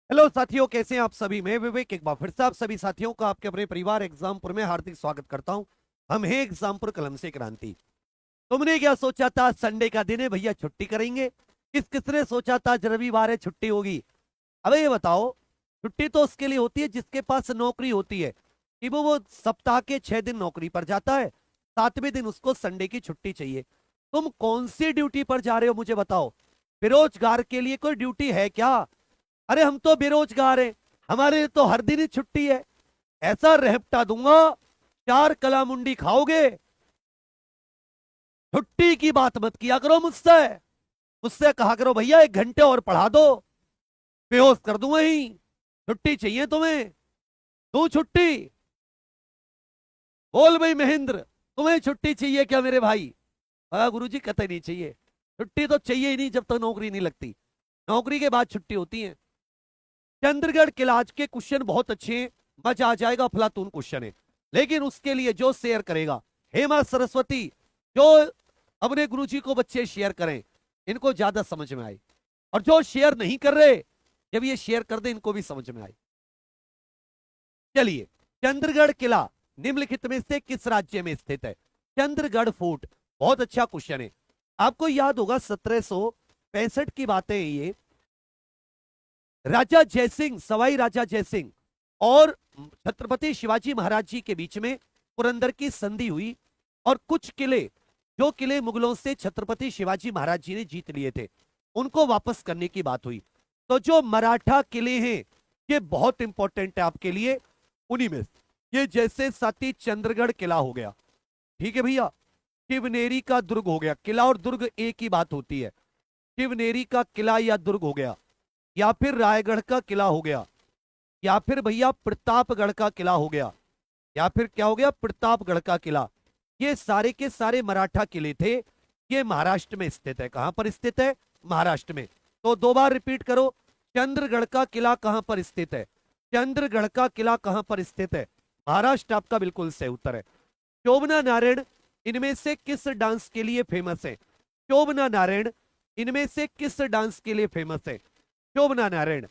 Hello साथियों, कैसे हैं आप सभी। मैं विवेक एक बार फिर से आप सभी साथियों का आपके अपने परिवार एग्जामपुर में हार्दिक स्वागत करता हूं। हम हैं एग्जामपुर कलम से क्रांति। तुमने क्या सोचा था, संडे का दिन है भैया छुट्टी करेंगे। किसने सोचा था आज रविवार है छुट्टी होगी। अबे ये बताओ, छुट्टी तो उसके लिए होती है जिसके पास नौकरी होती है कि वो सप्ताह के 6 दिन नौकरी पर जाता है, 7वें दिन उसको संडे की छुट्टी चाहिए। तुम कौन सी ड्यूटी पर जा रहे हो मुझे बताओ। बेरोजगार के लिए कोई ड्यूटी है क्या? अरे हम तो बेरोजगार हैं, हमारे लिए तो हर दिन ही छुट्टी है। ऐसा रहपटा दूंगा, 4 कलामुंडी खाओगे। छुट्टी की बात मत किया करो मुझसे। मुझसे कहा करो भैया 1 घंटे और पढ़ा दो, बेहोश कर दूंगा ही। छुट्टी चाहिए तुम्हें, तू छुट्टी बोल भाई। महेंद्र, तुम्हें छुट्टी चाहिए क्या मेरे भाई? गुरुजी कतई नहीं चाहिए, छुट्टी तो चाहिए ही नहीं जब तक नौकरी नहीं लगती। नौकरी के बाद छुट्टी होती है। चंद्रगढ़ किला आज के क्वेश्चन बहुत अच्छे हैं, मजा आ जाएगा, अफलातून क्वेश्चन है। लेकिन उसके लिए जो शेयर करेगा, हेमा सरस्वती, जो अपने गुरुजी को बच्चे शेयर करें, इनको ज्यादा समझ में आए। और जो शेयर नहीं कर रहे, जब ये शेयर कर दे इनको भी समझ में आए। चलिए, चंद्रगढ़ किला निम्नलिखित में से किस राज्य में स्थित है? चंद्रगढ़ फोर्ट, बहुत अच्छा क्वेश्चन है। आपको याद होगा 1765 की बातें हैं ये। राजा जयसिंह, सवाई राजा जयसिंह और छत्रपति शिवाजी महाराज जी के बीच में पुरंदर की संधि हुई, और कुछ किले, जो किले मुगलों से छत्रपति शिवाजी महाराज जी ने जीत लिए थे, उनको वापस करने की बात हुई। तो जो मराठा किले हैं ये बहुत इंपॉर्टेंट है आपके लिए। उन्हीं में ये जैसे साथी चंद्रगढ़ किला हो गया, ठीक है भैया। शिवनेरी का दुर्ग हो गया। किला और दुर्ग एक ही बात होती है। शिवनेरी का किला या दुर्ग हो गया, या फिर रायगढ़ का किला हो गया, या फिर भैया प्रतापगढ़ का किला हो गया, या फिर क्या हो गया, प्रतापगढ़ का किला। ये सारे के सारे मराठा किले थे। ये महाराष्ट्र में स्थित है। कहां पर स्थित है? महाराष्ट्र में। तो 2 बार रिपीट करो, चंद्रगढ़ का किला कहां पर स्थित है? चंद्रगढ़ का किला कहां पर स्थित है? महाराष्ट्र आपका बिल्कुल सही उत्तर है। शोभना नारायण इनमें से किस डांस के लिए फेमस है? शोभना नारायण इनमें से किस डांस के लिए फेमस है? शोभना नारायण,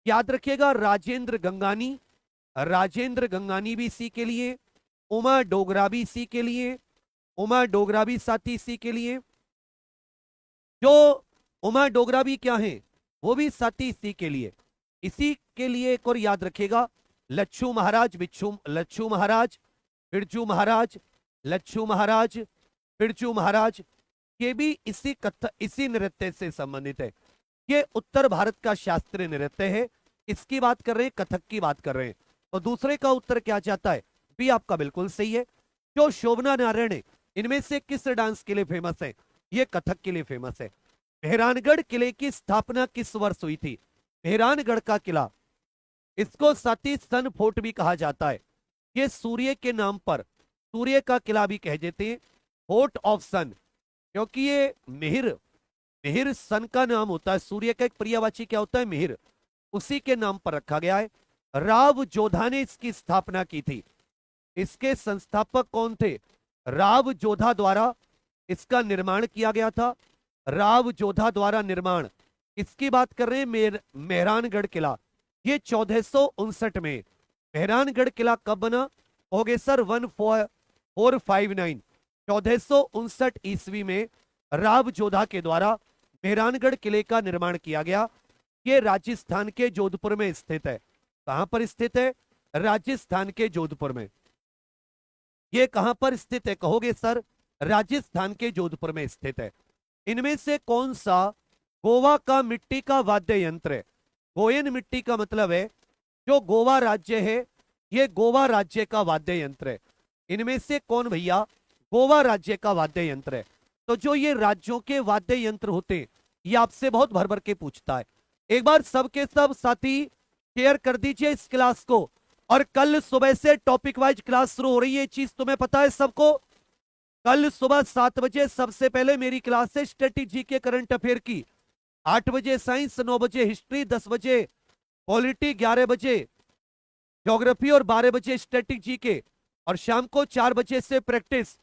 याद रखिएगा, राजेंद्र गंगानी, राजेंद्र गंगानी भी इसी के लिए, उमा डोगरा भी इसी के लिए, उमा डोगरा भी साथी इसी के लिए। जो उमा डोगरा भी क्या है, वो भी साथी इसी के लिए। इसी के लिए एक और याद रखिएगा, लच्छू महाराज, बिच्छू लच्छू महाराज, बिरजू महाराज, लच्छू महाराज, बिरजू महाराज, ये भी इसी कथक, इसी नृत्य से संबंधित है। ये उत्तर भारत का शास्त्रीय नृत्य है। इसकी बात कर रहे हैं, कथक की बात कर रहे हैं। तो दूसरे का उत्तर क्या जाता है? भी आपका बिल्कुल सही है। जो शोभना नारायण है, इनमें से किस डांस के लिए फेमस है? ये कथक के लिए फेमस है। मेहरानगढ़ किले की स्थापना किस वर्ष हुई थी? मेहरानगढ़ का किला, इसको सती सन फोर्ट भी कहा जाता है। ये सूर्य के नाम पर, सूर्य का किला भी कह देते हैं, फोर्ट ऑफ सन, क्योंकि ये मिहिर, मिहिर सन का नाम होता है। सूर्य का एक पर्यायवाची क्या होता है? मिहिर, उसी के नाम पर रखा गया है। राव जोधा ने इसकी स्थापना की थी। इसके संस्थापक कौन थे? राव जोधा द्वारा इसका निर्माण किया गया था। राव जोधा द्वारा निर्माण, इसकी बात कर रहे हैं। मेहरानगढ़ किला, ये 1459 में। मेहरानगढ़ किला कब बना? हो गए सर 1459, 1459 ईस्वी में राव जोधा के द्वारा मेहरानगढ़ किले का निर्माण किया गया। ये राजस्थान के जोधपुर में स्थित है। कहां पर स्थित है? राजस्थान के जोधपुर में। ये कहां पर स्थित है कहोगे सर? राजस्थान के जोधपुर में स्थित है। इनमें से कौन सा गोवा का मिट्टी का वाद्य यंत्र है? गोयन मिट्टी का मतलब है जो गोवा राज्य है, ये गोवा राज्य का वाद्य यंत्र है। इनमें से कौन भैया गोवा राज्य का वाद्य यंत्र है? तो जो ये राज्यों के वाद्य यंत्र होते हैं, ये आपसे बहुत भर भर के पूछता है। एक बार सबके सब साथी शेयर कर दीजिए इस क्लास को। और कल सुबह से टॉपिक वाइज क्लास शुरू हो रही है, चीज तुम्हें पता है सबको। कल सुबह 7 बजे सबसे पहले मेरी क्लास है स्ट्रेटेजी के करंट अफेयर की। 8 बजे साइंस, 9 बजे हिस्ट्री, 10 बजे पॉलिटी, 11 बजे ज्योग्राफी और 12 बजे स्ट्रेटेजी के, और शाम को 4 बजे से प्रैक्टिस।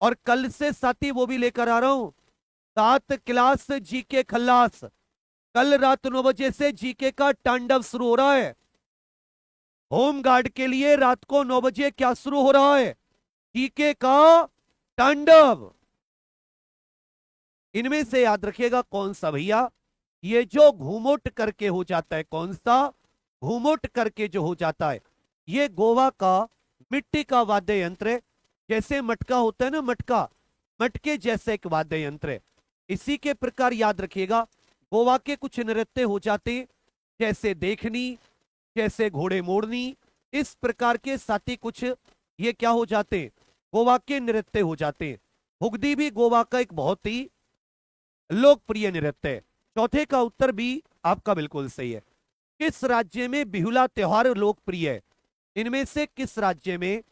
और कल से साथी वो भी लेकर आ रहा हूं 7 क्लास जी के खल्लास। कल रात 9 बजे से जीके का तांडव शुरू हो रहा है। होम गार्ड के लिए रात को 9 बजे क्या शुरू हो रहा है? जीके का तांडव। इनमें से याद रखिएगा कौन सा भैया, ये जो घूमोट करके हो जाता है, कौन सा घूमोट करके जो हो जाता है, ये गोवा का मिट्टी का वाद्य यंत्र है। जैसे मटका होता है ना, मटका, मटके जैसे एक वाद्य यंत्र है। इसी के प्रकार याद रखिएगा गोवा के कुछ नृत्य हो जाते हैं, जैसे देखनी, जैसे घोड़े मोड़नी, इस प्रकार के साथी कुछ ये क्या हो जाते हैं, गोवा के नृत्य हो जाते हैं। हुगदी भी गोवा का एक बहुत ही लोकप्रिय नृत्य है। चौथे का उत्तर भी आपका बिल्कुल सही है। किस राज्य में बिहुला त्योहार लोकप्रिय है? इनमें से किस राज्य में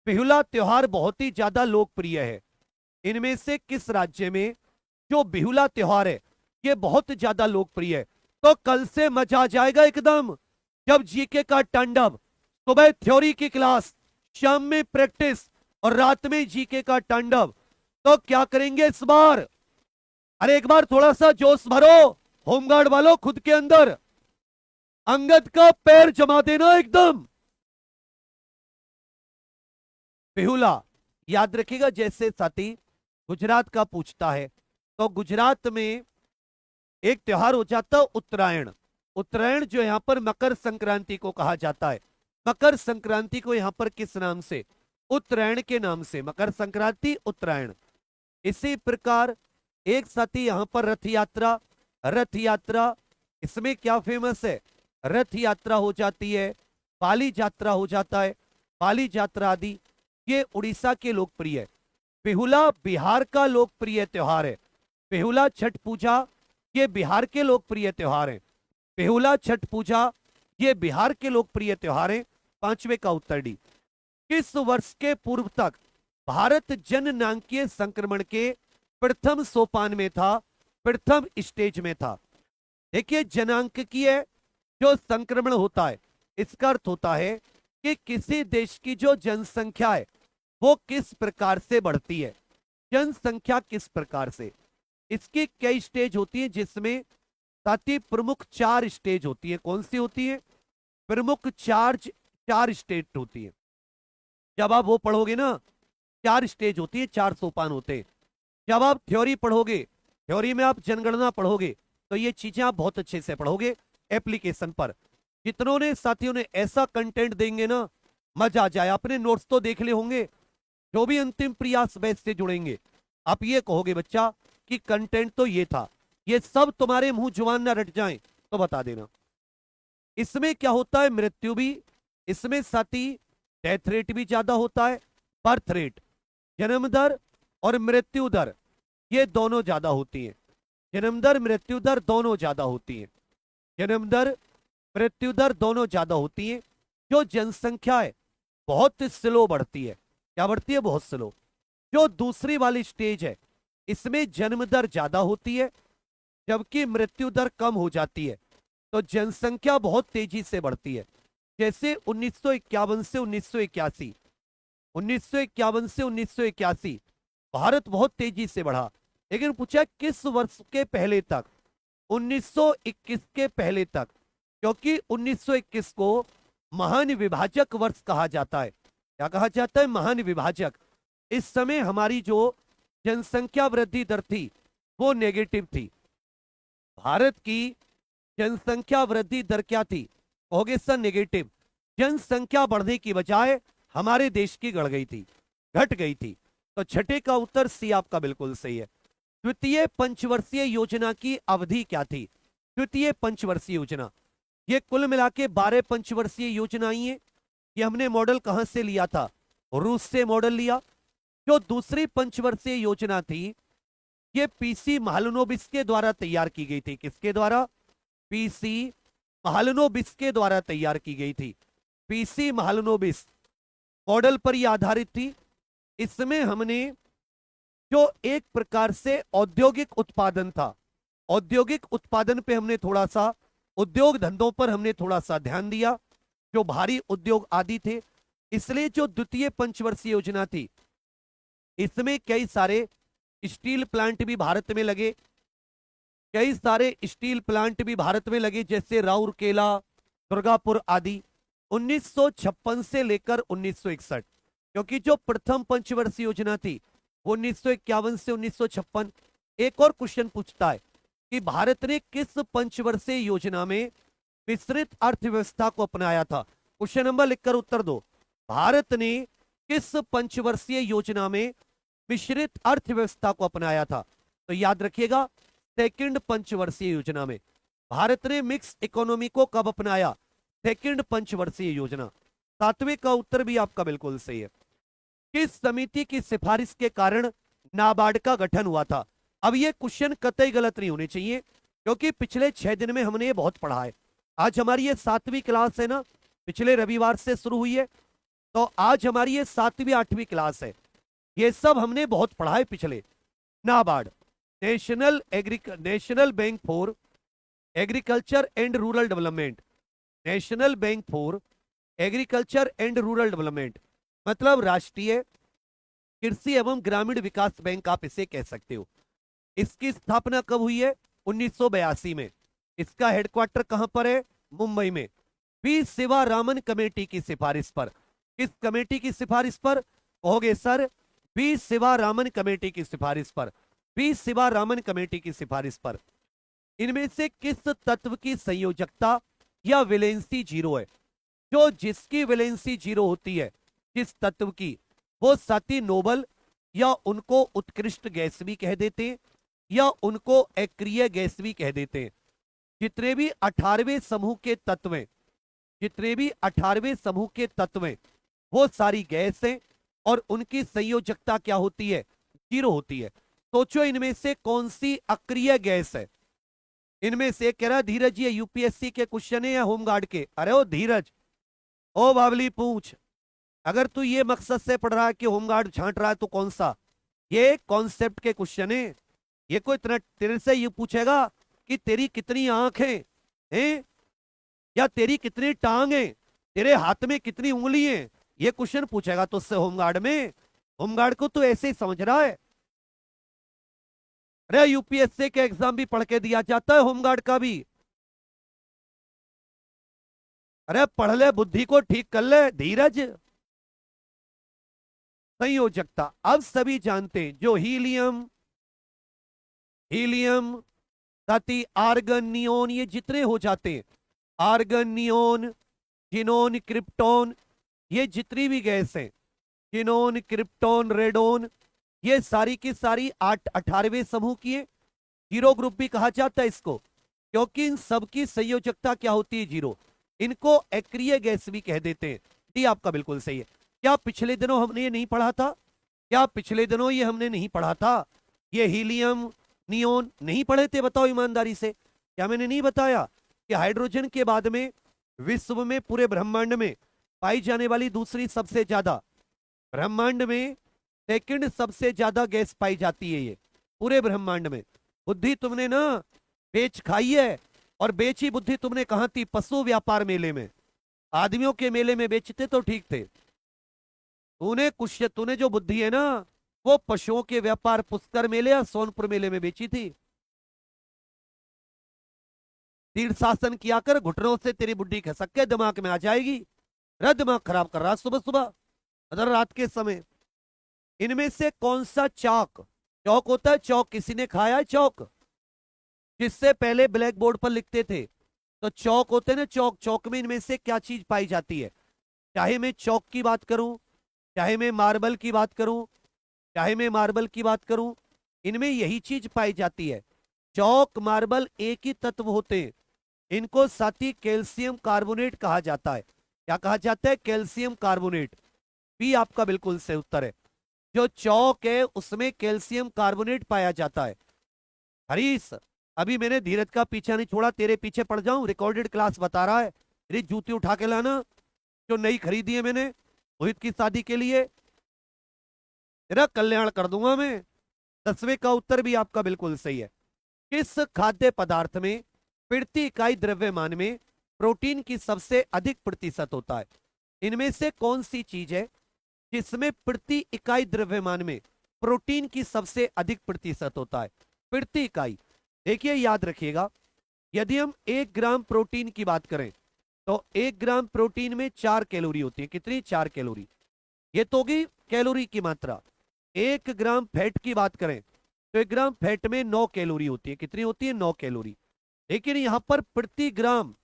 बिहुला त्योहार बहुत ही ज्यादा लोकप्रिय है? इनमें से किस राज्य में जो बिहुला त्योहार है ये बहुत ज्यादा लोकप्रिय है? तो कल से मजा आ जाएगा एकदम, जब जीके का तांडव, सुबह थ्योरी की क्लास, शाम में प्रैक्टिस और रात में जीके का तांडव। तो क्या करेंगे इस बार? अरे एक बार थोड़ा सा जोश भरो होमगार्ड वालों खुद के अंदर, अंगद का पैर जमा देना एकदम। बिहुला याद रखिएगा, जैसे साथी गुजरात का पूछता है तो गुजरात में एक त्योहार हो जाता है उत्तरायण। उत्तरायण जो यहां पर मकर संक्रांति को कहा जाता है। मकर संक्रांति को यहां पर किस नाम से? उत्तरायण के नाम से, मकर संक्रांति उत्तरायण। इसी प्रकार एक साथी यहां पर रथ यात्रा, रथ यात्रा इसमें क्या फेमस है? रथ यात्रा हो जाती है, पाली यात्रा हो जाता है, पाली यात्रा आदि ये उड़ीसा के लोकप्रिय है। बिहुला बिहार का लोकप्रिय त्योहार है। बिहुला छठ पूजा ये बिहार के लोकप्रिय त्योहार है। बिहुला छठ पूजा ये बिहार के लोकप्रिय त्योहार है। पांचवे का उत्तर डी। किस वर्ष के पूर्व तक भारत जननांकीय संक्रमण के प्रथम सोपान में था, प्रथम स्टेज में था? देखिए जनांकीय जो संक्रमण होता है इसका अर्थ होता है कि किसी देश की जो जनसंख्या है वो किस प्रकार से बढ़ती है, जनसंख्या किस प्रकार से। इसकी कई स्टेज होती है, जिसमें साथी प्रमुख 4 स्टेज होती है। कौन सी होती है? प्रमुख 4 स्टेज होती है। जब आप वो पढ़ोगे ना, 4 स्टेज होती है, 4 सोपान होते हैं। जब आप थ्योरी पढ़ोगे, थ्योरी में आप जनगणना पढ़ोगे तो ये चीजें आप बहुत अच्छे से पढ़ोगे एप्लीकेशन पर। जितनों ने साथियों ने ऐसा कंटेंट देंगे ना, मजा आ जाए। अपने नोट्स तो देख ले होंगे, जो भी अंतिम प्रयास बैच से जुड़ेंगे आप ये कहोगे बच्चा कि कंटेंट तो ये था, ये सब तुम्हारे मुंह जुबान ना रट जाएं तो बता देना। इसमें क्या होता है? मृत्यु भी, इसमें साथी डेथ रेट भी ज्यादा होता है, बर्थ रेट, जन्म दर और मृत्यु दर ये दोनों ज्यादा होती है। जन्म दर मृत्यु दर दोनों ज्यादा होती है। जन्म दर मृत्यु दर दोनों ज्यादा होती है। जो जनसंख्या है बहुत स्लो बढ़ती है। क्या बढ़ती है? बहुत स्लो। जो दूसरी वाली स्टेज है इसमें जन्म दर ज्यादा होती है जबकि मृत्यु दर कम हो जाती है। तो जनसंख्या बहुत तेजी से बढ़ती है। जैसे 1951 से 1981, 1951 से 1981 भारत बहुत तेजी से बढ़ा। लेकिन पूछा किस वर्ष के पहले तक? 1921 के पहले तक, क्योंकि 1921 को महान विभाजक वर्ष कहा जाता है। क्या कहा जाता है? महान विभाजक। इस समय हमारी जो जनसंख्या वृद्धि दर थी वो नेगेटिव थी। भारत की जनसंख्या वृद्धि दर क्या थी? कहोगे सर नेगेटिव। जनसंख्या बढ़ने की बजाय हमारे देश की बढ़ गई थी, घट गई थी। तो छठे का उत्तर सी आपका बिल्कुल सही है। द्वितीय पंचवर्षीय योजना की अवधि क्या थी? द्वितीय पंचवर्षीय योजना, ये कुल मिला के 12 पंचवर्षीय योजनाएं हैं। ये हमने मॉडल कहां से लिया था? रूस से मॉडल लिया। जो दूसरी पंचवर्षीय योजना थी ये पीसी महालनोबिस के द्वारा तैयार की गई थी। किसके द्वारा? पीसी महालनोबिस के द्वारा तैयार की गई थी। पीसी महालनोबिस मॉडल पर यह आधारित थी। इसमें हमने जो एक प्रकार से औद्योगिक उत्पादन था, औद्योगिक उत्पादन पे हमने थोड़ा सा, उद्योग धंधों पर हमने थोड़ा सा ध्यान दिया, जो भारी उद्योग आदि थे। इसलिए जो द्वितीय पंचवर्षीय योजना थी इसमें कई सारे स्टील प्लांट भी भारत में लगे, कई सारे स्टील प्लांट भी भारत में लगे, जैसे राउरकेला, दुर्गापुर आदि। 1956 से लेकर 1961, क्योंकि जो प्रथम पंचवर्षीय योजना थी वो 1951 से 1956। एक और क्वेश्चन पूछता है कि भारत ने किस पंचवर्षीय योजना में मिश्रित अर्थव्यवस्था को अपनाया था। क्वेश्चन नंबर लिखकर उत्तर दो। भारत ने किस पंचवर्षीय योजना में मिश्रित अर्थव्यवस्था को अपनाया था? तो याद रखिएगा, सेकंड पंचवर्षीय योजना में। भारत ने मिक्स इकोनॉमी को कब अपनाया? सेकंड पंचवर्षीय योजना। सातवें का उत्तर भी आपका बिल्कुल सही है। किस समिति की सिफारिश के कारण नाबार्ड का गठन हुआ था? अब ये क्वेश्चन कतई गलत नहीं होने चाहिए, क्योंकि पिछले 6 दिन में हमने ये बहुत पढ़ा है। आज हमारी ये 7वीं क्लास है ना, पिछले रविवार से शुरू हुई है, तो आज हमारी ये 7वीं 8वीं क्लास है। ये सब हमने बहुत पढ़ा है पिछले। NABARD, national bank for agriculture and rural development. National bank for agriculture and rural development मतलब राष्ट्रीय कृषि एवं ग्रामीण विकास बैंक, आप इसे कह सकते हो। इसकी स्थापना कब हुई है? 1982 में। इसका हेडक्वार्टर कहां पर है? मुंबई में। वी शिवारामन कमेटी की सिफारिश पर। किस कमेटी की सिफारिश पर कहोगे सर? वी शिवारामन कमेटी की सिफारिश पर। वी शिवारामन कमेटी की सिफारिश पर। इनमें से किस तत्व की संयोजकता या वैलेंसी 0 है? जो जिसकी वैलेंसी 0 होती है, किस तत्व की, वो साथी नोबल या उनको उत्कृष्ट गैस भी कह देते हैं, या उनको अक्रिय गैस भी कह देते हैं। जितने भी 18वें समूह के तत्व हैं, जितने भी 18वें समूह के तत्व हैं, वो सारी गैस हैं, और उनकी संयोजकता क्या होती है? 0 होती है। सोचो इनमें से कौन सी अक्रिय गैस है? इनमें से कह रहा धीरज, ये यूपीएससी के क्वेश्चन है या होमगार्ड के? अरे ओ धीरज, ओ बावली पूछ, अगर तू ये मकसद से पढ़ रहा है कि होमगार्ड छांट रहा है तो कौन सा? ये कॉन्सेप्ट के क्वेश्चन है। ये कोई इतना तेरे से ये पूछेगा कि तेरी कितनी आंखें हैं, या तेरी कितनी टांग है, तेरे हाथ में कितनी उंगली है, ये क्वेश्चन पूछेगा तुझसे होमगार्ड में। होमगार्ड को तो ऐसे ही समझ रहा है। अरे यूपीएससी के एग्जाम भी पढ़ के दिया जाता है, होमगार्ड का भी। अरे पढ़ ले, बुद्धि को ठीक कर ले धीरज। संयोजकता अब सभी जानते हैं, जो हीलियम, साथ ही आर्गन, नियोन, ये जितने हो जाते हैं, आर्गन, नियोन, जिनोन, क्रिप्टोन, ये जितनी भी गैस हैं, जिनोन, क्रिप्टोन, रेडोन, ये सारी की सारी 18वें समूह की है। 0 ग्रुप भी कहा जाता है इसको, क्योंकि इन सबकी संयोजकता क्या होती है? 0। इनको अक्रिय गैस भी कह देते हैं। ये आपका बिल्कुल सही है। क्या पिछले दिनों हमने ये नहीं पढ़ा था? क्या पिछले दिनों ये हमने नहीं पढ़ा था? ये हीलियम, नियोन नहीं पढ़े थे? बताओ ईमानदारी से, क्या मैंने नहीं बताया कि हाइड्रोजन के बाद में विश्व में, पूरे ब्रह्मांड में पाई जाने वाली दूसरी सबसे ज्यादा, ब्रह्मांड में सेकंड सबसे ज्यादा गैस पाई जाती है ये पूरे ब्रह्मांड में। बुद्धि तुमने ना बेच खाई है, और बेची बुद्धि तुमने कहां थी? पशु व्यापार मेले में। आदमियों के मेले में बेचते तो ठीक थे, तूने जो बुद्धि है ना, वो पशुओं के व्यापार पुष्कर मेले या सोनपुर मेले में बेची थी। तीर शासन किया कर, घुटनों से तेरी बुद्धि खसक के दिमाग में आ जाएगी। दिमाग खराब कर रहा सुबह सुबह, अदर रात के समय। इनमें से कौन सा चौक होता है? चौक किसी ने खाया है? चौक जिससे पहले ब्लैक बोर्ड पर लिखते थे, तो चौक होते हैं ना, चौक में इनमें से क्या चीज पाई जाती है? चाहे मैं चौक की बात करूं, चाहे मैं मार्बल की बात करूं, इनमें यही चीज पाई जाती है। चौक, मार्बल एक ही तत्व होते हैं। इनको साथी कैल्शियम कार्बोनेट कहा जाता है। क्या कहा जाता है? Calcium carbonate. भी आपका बिल्कुल सही उत्तर है। जो चौक है उसमें कैल्शियम कार्बोनेट पाया जाता है। हरीश, अभी मैंने धीरज का पीछा नहीं छोड़ा, तेरे पीछे पड़ जाऊं? रिकॉर्डेड क्लास बता रहा है। मेरी जूती उठा के लाना, जो नई खरीदी है मैंने रोहित की शादी के लिए, तेरा कल्याण कर दूंगा मैं। 10वें का उत्तर भी आपका बिल्कुल सही है। किस खाद्य पदार्थ में प्रति इकाई द्रव्यमान में प्रोटीन की सबसे अधिक प्रतिशत होता है? इनमें से कौन सी चीज है जिसमें प्रति इकाई द्रव्यमान में प्रोटीन की सबसे अधिक प्रतिशत होता है? प्रति इकाई देखिए याद रखिएगा, यदि हम 1 ग्राम प्रोटीन की बात करें तो 1 ग्राम प्रोटीन में 4 कैलोरी होती है। कितनी? 4 कैलोरी। ये तो होगी कैलोरी की मात्रा। 1 ग्राम फैट की बात करें तो 1 ग्राम फैट में 9 कैलोरी होती है। कितनी होती है? 9 कैलोरी। लेकिन यहां पर प्रति ग्राम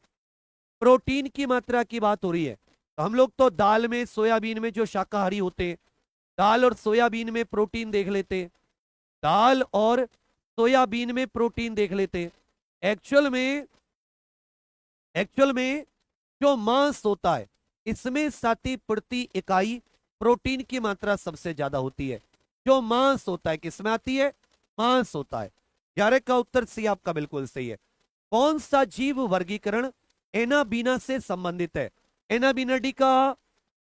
प्रोटीन की मात्रा की बात हो रही है। तो हम लोग तो दाल में, सोयाबीन में जो शाकाहारी होते हैं, दाल और सोयाबीन में प्रोटीन देख लेते हैं, दाल और सोयाबीन में प्रोटीन देख लेते हैं। एक्चुअल में जो मांस होता है इसमें साथी प्रति इकाई प्रोटीन की मात्रा सबसे ज्यादा होती है। जो मांस होता है किसमें आती है? मांस होता है। 11 का उत्तर सी आपका बिल्कुल सही है। कौन सा जीव वर्गीकरण एनाबीना से संबंधित है? एनाबीना डिका,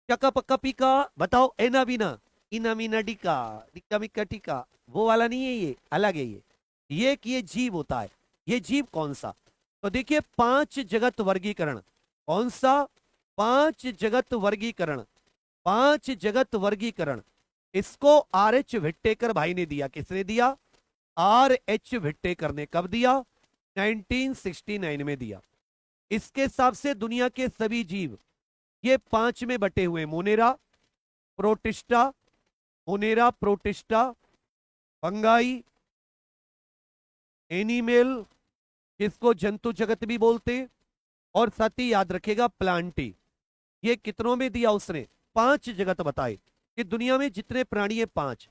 चका पक्का पीका, बताओ। एनाबीना, इनामीना डिका, डिका मिका टिका, वो वाला नहीं है, ये अलग है। ये कि ये जीव होता है। ये जीव कौन सा? तो देखिए 5 जगत वर्गीकरण। कौन सा? 5 जगत वर्गीकरण। 5 जगत वर्गीकरण इसको R.H. विट्टेकर भाई ने दिया। किसने दिया? R.H. विट्टेकर ने। कब दिया? 1969 में दिया। इसके हिसाब से दुनिया के सभी जीव ये 5 में बटे हुए। Monera, protista, Monera protista, fungi, animal, जिसको जंतु जगत भी बोलते हैं, और साथ ही याद रखेगा प्लांटी। ये कितनों में दिया उसने? 5 जगत बताए कि दुनिया में जितने प्राणी है 5।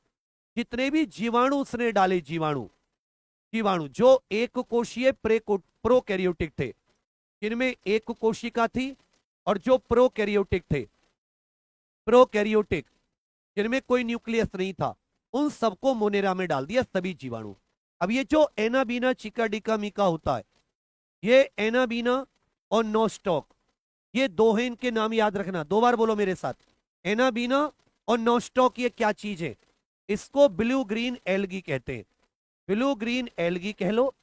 जितने भी जीवाणु उसने डाले, जीवाणु जीवाणु जो एक कोशीय प्रोकैरियोटिक थे, जिनमें एक कोशिका थी, और जो प्रोकैरियोटिक थे, प्रोकैरियोटिक जिनमें कोई न्यूक्लियस नहीं था, उन सबको मोनेरा में डाल दिया, सभी जीवाणु। अब ये जो एनाबीना चिका डिका मिका होता है, ये एनाबीना और नोस्टॉक, ये दो हैं। इनके नाम याद रखना। 2 बार बोलो मेरे साथ। एनाबीना और नोस्टॉक ये क्या चीज है? इसको ब्लू ग्रीन एल्गी कहते हैं। ब्लू ग्रीन एल्गी कह लो,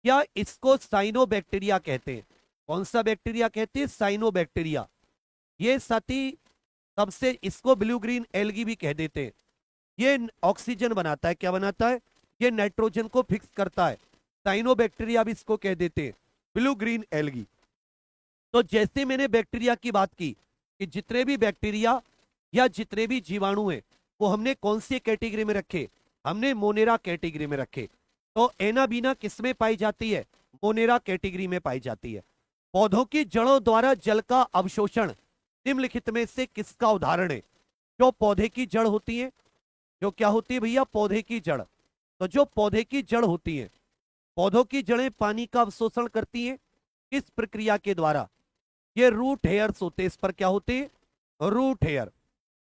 या इसको साइनोबैक्टीरिया कहते हैं। कौन सा बैक्टीरिया कहते हैं? साइनोबैक्टीरिया। ये साथी सबसे, इसको ब्लू ग्रीन एल्गी भी कह देते हैं। ये ऑक्सीजन बनाता है। क्या बनाता है? ये नाइट्रोजन को फिक्स करता है। साइनोबैक्टीरिया भी इसको कह देते हैं, ब्लू ग्रीन एल्गी। तो जैसे मैंने बैक्टीरिया की बात की कि जितने भी बैक्टीरिया या जितने भी जीवाणु हैं वो हमने कौन सी कैटेगरी में रखे? हमने मोनेरा कैटेगरी में रखे। तो एनाबीना किसमें पाई जाती है? मोनेरा कैटेगरी में पाई जाती है। पौधों की जड़ों द्वारा जल का अवशोषण निम्नलिखित में से किसका उदाहरण है? जो पौधे की जड़ होती है, जो क्या होती है भैया? पौधे की जड़। तो जो पौधे की जड़ होती है, पौधों की जड़ें पानी का अवशोषण करती हैं। किस प्रक्रिया के द्वारा? ये रूट हेयर्स होते हैं। इस पर क्या होते हैं? Root hair.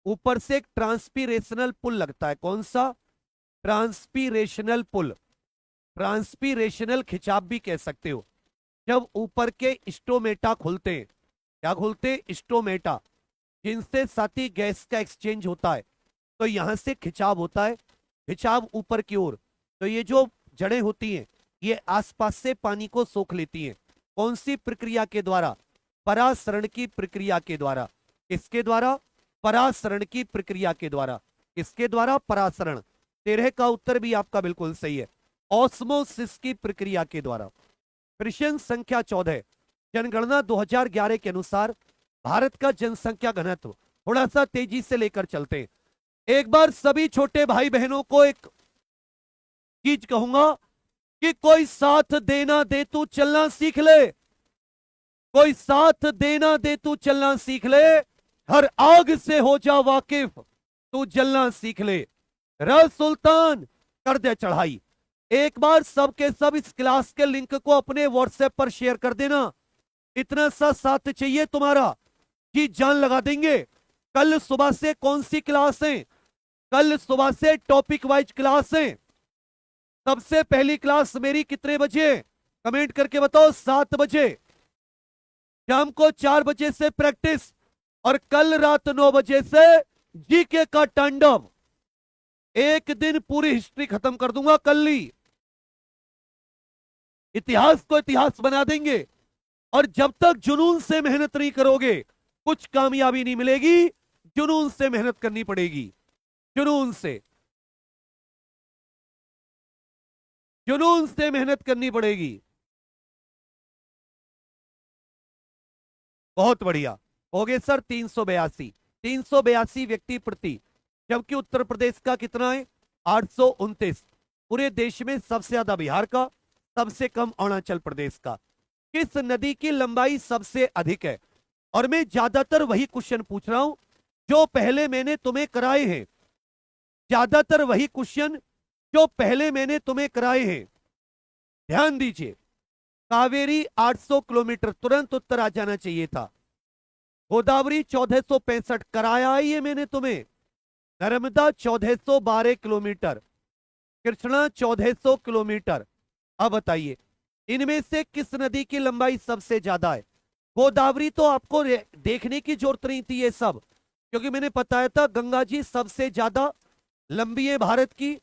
ऊपर से एक ट्रांसपीरेशनल पुल लगता है। कौन सा? ट्रांसपीरेशनल पुल। ट्रांसपीरेशनल खिंचाव भी कह सकते हो। जब ऊपर के स्टोमेटा खुलते हैं, क्या खुलते? स्टोमेटा, जिनसे साथी गैस का एक्सचेंज होता है, तो यहां से खिंचाव होता है, खिंचाव ऊपर की ओर। तो ये जो जड़ें होती हैं ये आसपास से पानी को सोख लेती हैं। कौन सी प्रक्रिया के द्वारा? परासरण की प्रक्रिया के द्वारा। किसके द्वारा? परासरण की प्रक्रिया के द्वारा। किसके द्वारा? परासरण। 13 का उत्तर भी आपका बिल्कुल सही है, ऑस्मोसिस की प्रक्रिया के द्वारा। प्रश्न संख्या 14, जनगणना 2011 के अनुसार भारत का जनसंख्या घनत्व, थोड़ा सा तेजी से लेकर चलते हैं। एक बार सभी छोटे भाई बहनों को एक चीज कहूंगा कि कोई साथ देना दे तू चलना सीख ले। कोई साथ देना दे तू चलना सीख ले। हर आग से हो जा वाकिफ, तू जलना सीख ले। र सुल्तान कर दे चढ़ाई। एक बार सबके सब इस क्लास के लिंक को अपने व्हाट्सएप पर शेयर कर देना। इतना सा साथ चाहिए तुम्हारा कि जान लगा देंगे। कल सुबह से कौन सी क्लास है? कल सुबह से टॉपिक वाइज क्लास है। सबसे पहली क्लास मेरी कितने बजे? कमेंट करके बताओ। 7 बजे। शाम को 4 बजे से प्रैक्टिस, और कल रात 9 बजे से जीके का तांडव। एक दिन पूरी हिस्ट्री खत्म कर दूंगा कल ही। इतिहास को इतिहास बना देंगे। और जब तक जुनून से मेहनत नहीं करोगे कुछ कामयाबी नहीं मिलेगी। जुनून से मेहनत करनी पड़ेगी, जुनून से। जुनून से मेहनत करनी पड़ेगी। बहुत बढ़िया, हो गए सर 382। 382 व्यक्ति प्रति, जबकि उत्तर प्रदेश का कितना है 829। पूरे देश में सबसे ज्यादा बिहार का, सबसे कम अरुणाचल प्रदेश का। किस नदी की लंबाई सबसे अधिक है? और मैं ज्यादातर वही क्वेश्चन पूछ रहा हूं जो पहले मैंने तुम्हें कराए हैं, ज्यादातर वही क्वेश्चन जो पहले मैंने तुम्हें कराए हैं। ध्यान दीजिए, कावेरी 800 किलोमीटर, तुरंत उत्तर आ जाना चाहिए था। गोदावरी 1465 कराया है ये मैंने तुम्हें। Narmada 1412 kilometre, Krishna 1400 kilometre. अब बताइए इनमें से किस नदी की लंबाई सबसे ज्यादा है? गोदावरी तो आपको देखने की जरूरत नहीं थी ये सब, क्योंकि मैंने बताया था गंगा जी सबसे ज्यादा लंबी है भारत की,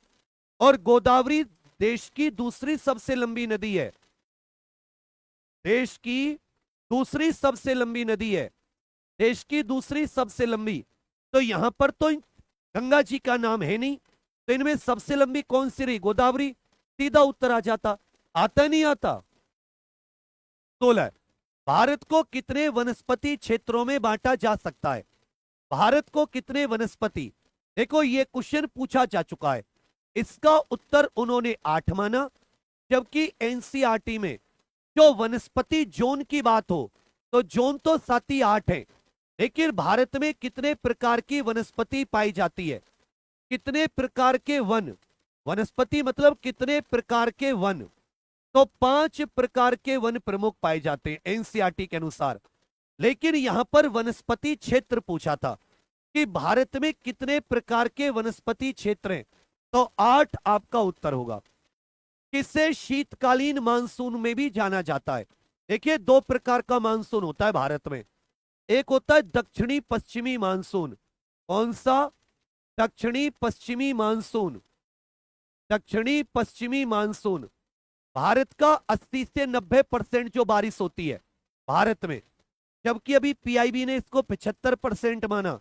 और गोदावरी देश की दूसरी सबसे लंबी नदी है। देश की दूसरी सबसे लंबी नदी है, देश की दूसरी सबसे लंबी। तो यहां पर तो गंगा जी का नाम है नहीं, तो इनमें सबसे लंबी कौन सी रही? गोदावरी। सीधा उत्तर आ जाता। आता नहीं आता? 16। भारत को कितने वनस्पति क्षेत्रों में बांटा जा सकता है? भारत को कितने वनस्पति, देखो ये क्वेश्चन पूछा जा चुका है, इसका उत्तर उन्होंने 8 माना। जबकि एनसीईआरटी में जो वनस्पति जोन की बात हो तो जोन तो 7 ही 8 है, लेकिन भारत में कितने प्रकार की वनस्पति पाई जाती है? कितने प्रकार के वन, वनस्पति मतलब कितने प्रकार के वन, तो 5 प्रकार के वन प्रमुख पाए जाते हैं एनसीईआरटी के अनुसार। लेकिन यहां पर वनस्पति क्षेत्र पूछा था कि भारत में कितने प्रकार के वनस्पति क्षेत्र हैं, तो 8 आपका उत्तर होगा। किसे शीतकालीन मानसून में भी जाना जाता है? देखिए 2 प्रकार का मानसून होता है भारत में। एक होता है दक्षिणी पश्चिमी मानसून। कौन सा? दक्षिणी पश्चिमी मानसून। दक्षिणी पश्चिमी मानसून भारत का 80 से 90% जो बारिश होती है भारत में, जबकि अभी पीआईबी ने इसको 75% माना।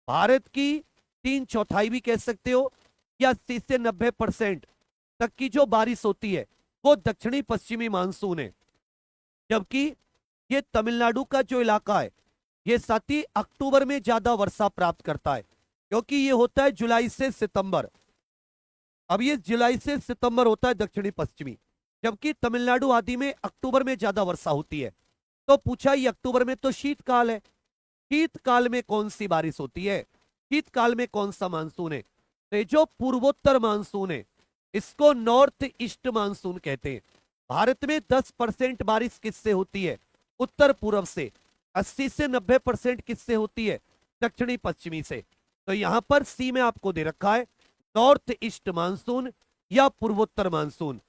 भारत की 3/4 भी कह सकते हो, या 80 से 90% तक की जो बारिश होती है वो दक्षिणी पश्चिमी मानसून है। जबकि ये तमिलनाडु का जो इलाका है ये साथी अक्टूबर में ज्यादा वर्षा प्राप्त करता है, क्योंकि ये होता है जुलाई से सितंबर। अब ये जुलाई से सितंबर होता है दक्षिणी पश्चिमी, जबकि तमिलनाडु आदि में अक्टूबर में ज्यादा वर्षा होती है। तो पूछा ये अक्टूबर में तो शीतकाल है, शीतकाल में कौन सी बारिश होती है? शीतकाल में कौन सा मानसून है? तो ये जो पूर्वोत्तर मानसून है इसको नॉर्थ ईस्ट मानसून कहते हैं। भारत में 10% बारिश किससे होती है? उत्तर पूर्व से। 80 से 90% किससे होती है? दक्षिणी पश्चिमी से। तो यहां पर सी में आपको दे रखा है नॉर्थ ईस्ट मानसून या पूर्वोत्तर मानसून।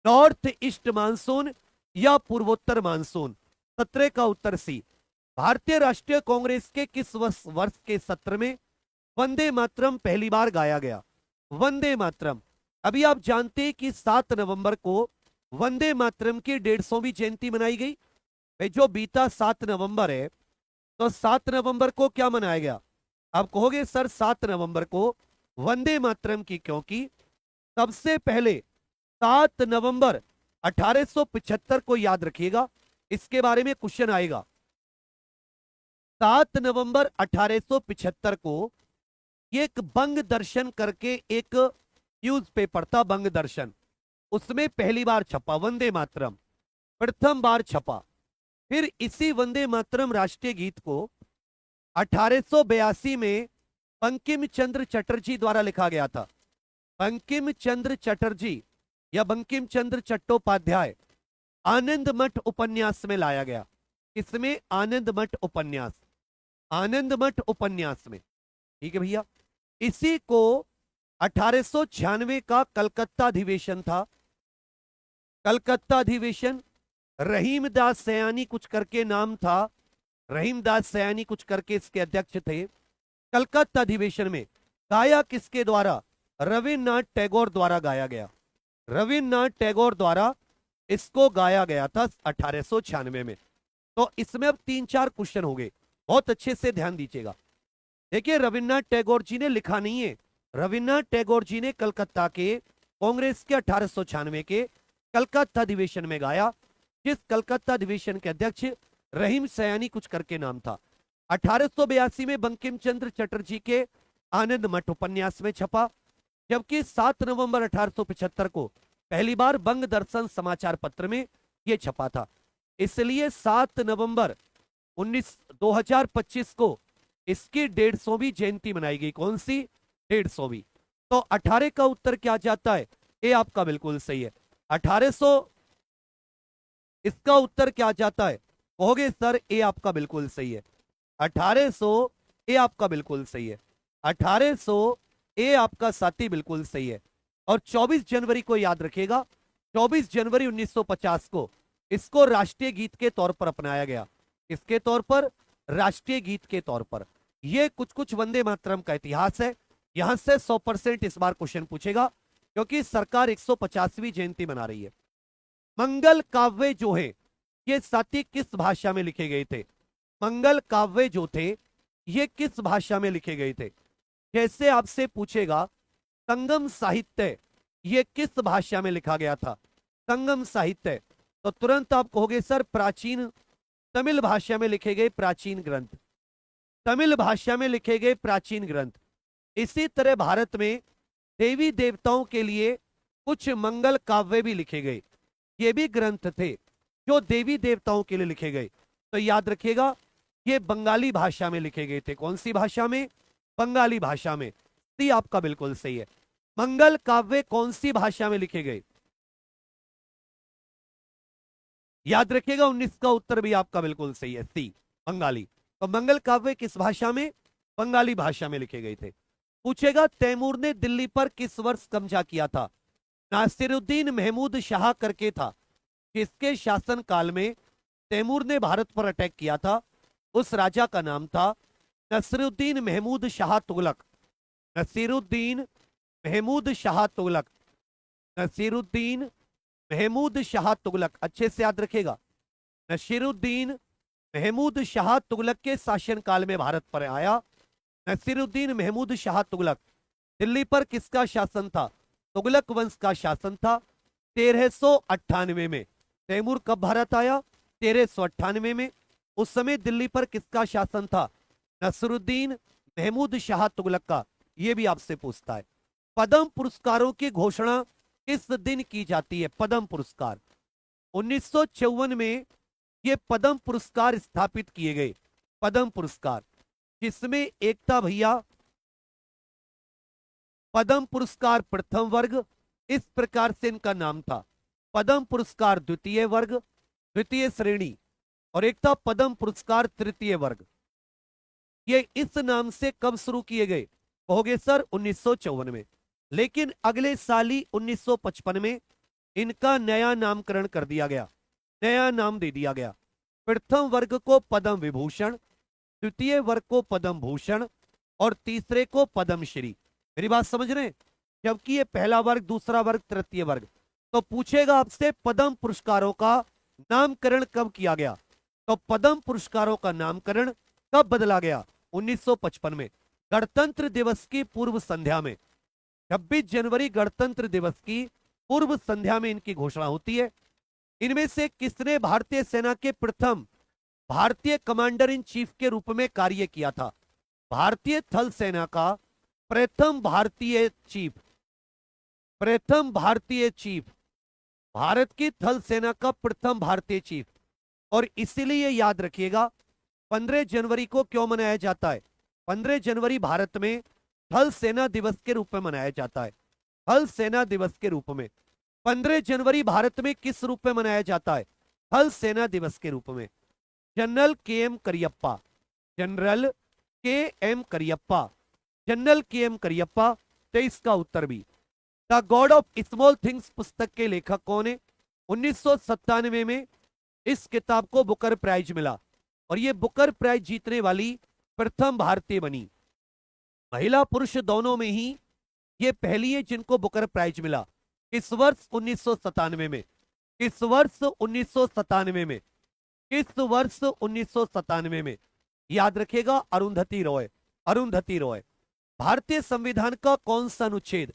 नॉर्थ ईस्ट मानसून या पूर्वोत्तर मानसून। 17 का उत्तर सी। भारतीय राष्ट्रीय कांग्रेस के किस वर्ष के सत्र में वंदे मातरम पहली बार गाया गया? वंदे मातरम, अभी आप जानते हैं कि 7 नवंबर को वंदे मातरम की 150वीं जयंती मनाई गई। भाई जो बीता 7 नवंबर है, तो 7 नवंबर को क्या मनाया गया? आप कहोगे सर 7 नवंबर को वंदे मातरम की, क्योंकि सबसे पहले 7 नवंबर 1875 को याद रखिएगा, इसके बारे में क्वेश्चन आएगा। 7 नवंबर 1875 को एक बंग दर्शन करके एक न्यूज़पेपर था, बंग दर्शन, उसमें पहली बार छपा वंदे मातरम, प्रथम बार छपा। फिर इसी वंदे मातरम राष्ट्रीय गीत को 1882 में बंकिम चंद्र चटर्जी द्वारा लिखा गया था। बंकिम चंद्र चटर्जी या बंकिम चंद्र चट्टोपाध्याय आनंद मठ उपन्यास में लाया गया। इसमें आनंद मठ उपन्यास, आनंद मठ उपन्यास में, ठीक है भैया। इसी को 1896 का कलकत्ता अधिवेशन था, कलकत्ता अधिवेशन, रहीमदास सयानी कुछ करके नाम था, रहीमदास सयानी कुछ करके इसके अध्यक्ष थे। कलकत्ता अधिवेशन में गाया किसके द्वारा? रविन्द्रनाथ टैगोर द्वारा गाया गया। रविन्द्रनाथ टैगोर द्वारा इसको गाया गया था 1896 में। तो इसमें अब 3-4 क्वेश्चन हो गए, बहुत अच्छे से ध्यान दीजिएगा। देखिए रविन्द्रनाथ टैगोर जी ने लिखा नहीं है, रविन्द्रनाथ टैगोर जी ने कलकत्ता के कांग्रेस के 1896 के कलकत्ता अधिवेशन में गाया, जिस कलकत्ता अधिवेशन के अध्यक्ष रहीम सयानी कुछ करके नाम था। 1882 में बंकिम चंद्र चटर्जी के आनंद मठ उपन्यास में छपा, जबकि 7 नवंबर 1875 को पहली बार बंग दर्शन समाचार पत्र में यह छपा था। इसलिए 7 नवंबर 2025 को इसकी 150वीं जयंती मनाई गई। कौन सी? 150वीं। तो 18 का उत्तर क्या जाता है? ये आपका बिल्कुल सही है। 1800 इसका उत्तर क्या जाता है? कहोगे सर ये आपका बिल्कुल सही है। 1800 ये आपका बिल्कुल सही है। 1800 ये आपका साथी बिल्कुल सही है। और 24 जनवरी को याद रखिएगा, 24 जनवरी 1950 को इसको राष्ट्रीय गीत के तौर पर अपनाया गया। इसके तौर पर, राष्ट्रीय गीत के तौर पर। यह कुछ कुछ वंदे मातरम का इतिहास है। यहां से 100% इस बार क्वेश्चन पूछेगा, क्योंकि सरकार 150वीं जयंती मना रही है। मंगल काव्य जो है ये साथी किस भाषा में लिखे गए थे? मंगल काव्य जो थे ये किस भाषा में लिखे गए थे? जैसे आपसे पूछेगा संगम साहित्य ये किस भाषा में लिखा गया था? संगम साहित्य, तो तुरंत आप कहोगे सर प्राचीन तमिल भाषा में लिखे गए प्राचीन ग्रंथ, तमिल भाषा में लिखे गए प्राचीन ग्रंथ। इसी तरह भारत में देवी देवताओं के लिए कुछ मंगल काव्य भी लिखे गए, ये भी ग्रंथ थे जो देवी देवताओं के लिए लिखे गए। तो याद रखिएगा ये बंगाली भाषा में लिखे गए थे। कौन सी भाषा में? बंगाली भाषा में। सी आपका बिल्कुल सही है। मंगल काव्य कौन सी भाषा में लिखे गए? याद रखिएगा 19 का उत्तर भी आपका बिल्कुल सही है, सी बंगाली। तो मंगल काव्य किस भाषा में? बंगाली भाषा में लिखे गए थे। पूछेगा तैमूर ने दिल्ली पर किस वर्ष कब्जा किया था? नासिरुद्दीन महमूद शाह करके था, किसके शासन काल में तैमूर ने भारत पर अटैक किया था? उस राजा का नाम था नसीरुद्दीन महमूद शाह तुगलक। नसीरुद्दीन महमूद शाह तुगलक, नसीरुद्दीन महमूद शाह तुगलक। अच्छे से याद रखेगा, नसीरुद्दीन महमूद शाह तुगलक के शासनकाल में भारत पर आया। नसीरुद्दीन महमूद शाह तुगलक। दिल्ली पर किसका शासन था? तुगलक वंश का शासन था। 1398 में। तैमूर कब भारत आया? 1398 में। उस समय दिल्ली पर किसका शासन था? नसीरुद्दीन महमूद शाह तुगलक का। यह भी आपसे पूछता है। पद्म पुरस्कारों की घोषणा किस दिन की जाती है? पद्म पुरस्कार 1954 में ये पद्म पुरस्कार स्थापित किए गए। पद्म पुरस्कार जिसमें एकता भैया पद्म पुरस्कार प्रथम वर्ग, इस प्रकार से इनका नाम था। पद्म पुरस्कार द्वितीय वर्ग, द्वितीय श्रेणी, और एकता पद्म पुरस्कार तृतीय वर्ग। ये इस नाम से कब शुरू किए गए? कहोगे सर 1954 में। लेकिन अगले साल ही 1955 में इनका नया नामकरण कर दिया गया, नया नाम दे दिया गया। प्रथम वर्ग को पद्म विभूषण, द्वितीय वर्ग को पद्म भूषण और तीसरे को पद्म श्री। मेरी बात समझ रहे हैं? जबकि ये पहला वर्ग, दूसरा वर्ग, तृतीय वर्ग। तो पूछेगा आपसे पद्म पुरस्कारों का नामकरण कब किया गया? तो पद्म पुरस्कारों का नामकरण कब बदला गया? 1955 में, गणतंत्र दिवस की पूर्व संध्या में। 26 जनवरी गणतंत्र दिवस की पूर्व संध्या में इनकी घोषणा होती है। इनमें से किसने भारतीय सेना के प्रथम भारतीय कमांडर इन चीफ के रूप में कार्य किया था? भारतीय थल सेना का प्रथम भारतीय चीफ, प्रथम भारतीय चीफ, भारत की थल सेना का प्रथम भारतीय चीफ। और इसीलिए याद रखिएगा 15 जनवरी को क्यों मनाया जाता है? 15 जनवरी भारत में थल सेना दिवस के रूप में मनाया जाता है। थल सेना दिवस के रूप में 15 जनवरी भारत में किस रूप में मनाया जाता है? थल सेना दिवस के रूप में। General KM. Cariappa, general KM. Cariappa, general KM. Cariappa. 23 का उत्तर भी। The God of small things पुस्तक के लेखक कौन है? 1997 में इस किताब को बुकर प्राइज मिला, और ये बुकर प्राइज जीतने वाली प्रथम भारतीय बनी। महिला पुरुष दोनों में ही ये पहली है जिनको बुकर प्राइज मिला। इस वर्ष 1997 में, इस वर्ष 1997 में, इस वर्ष 1997 में। याद रखेगा अरुंधति रॉय, अरुंधति रॉय। भारतीय संविधान का कौन सा अनुच्छेद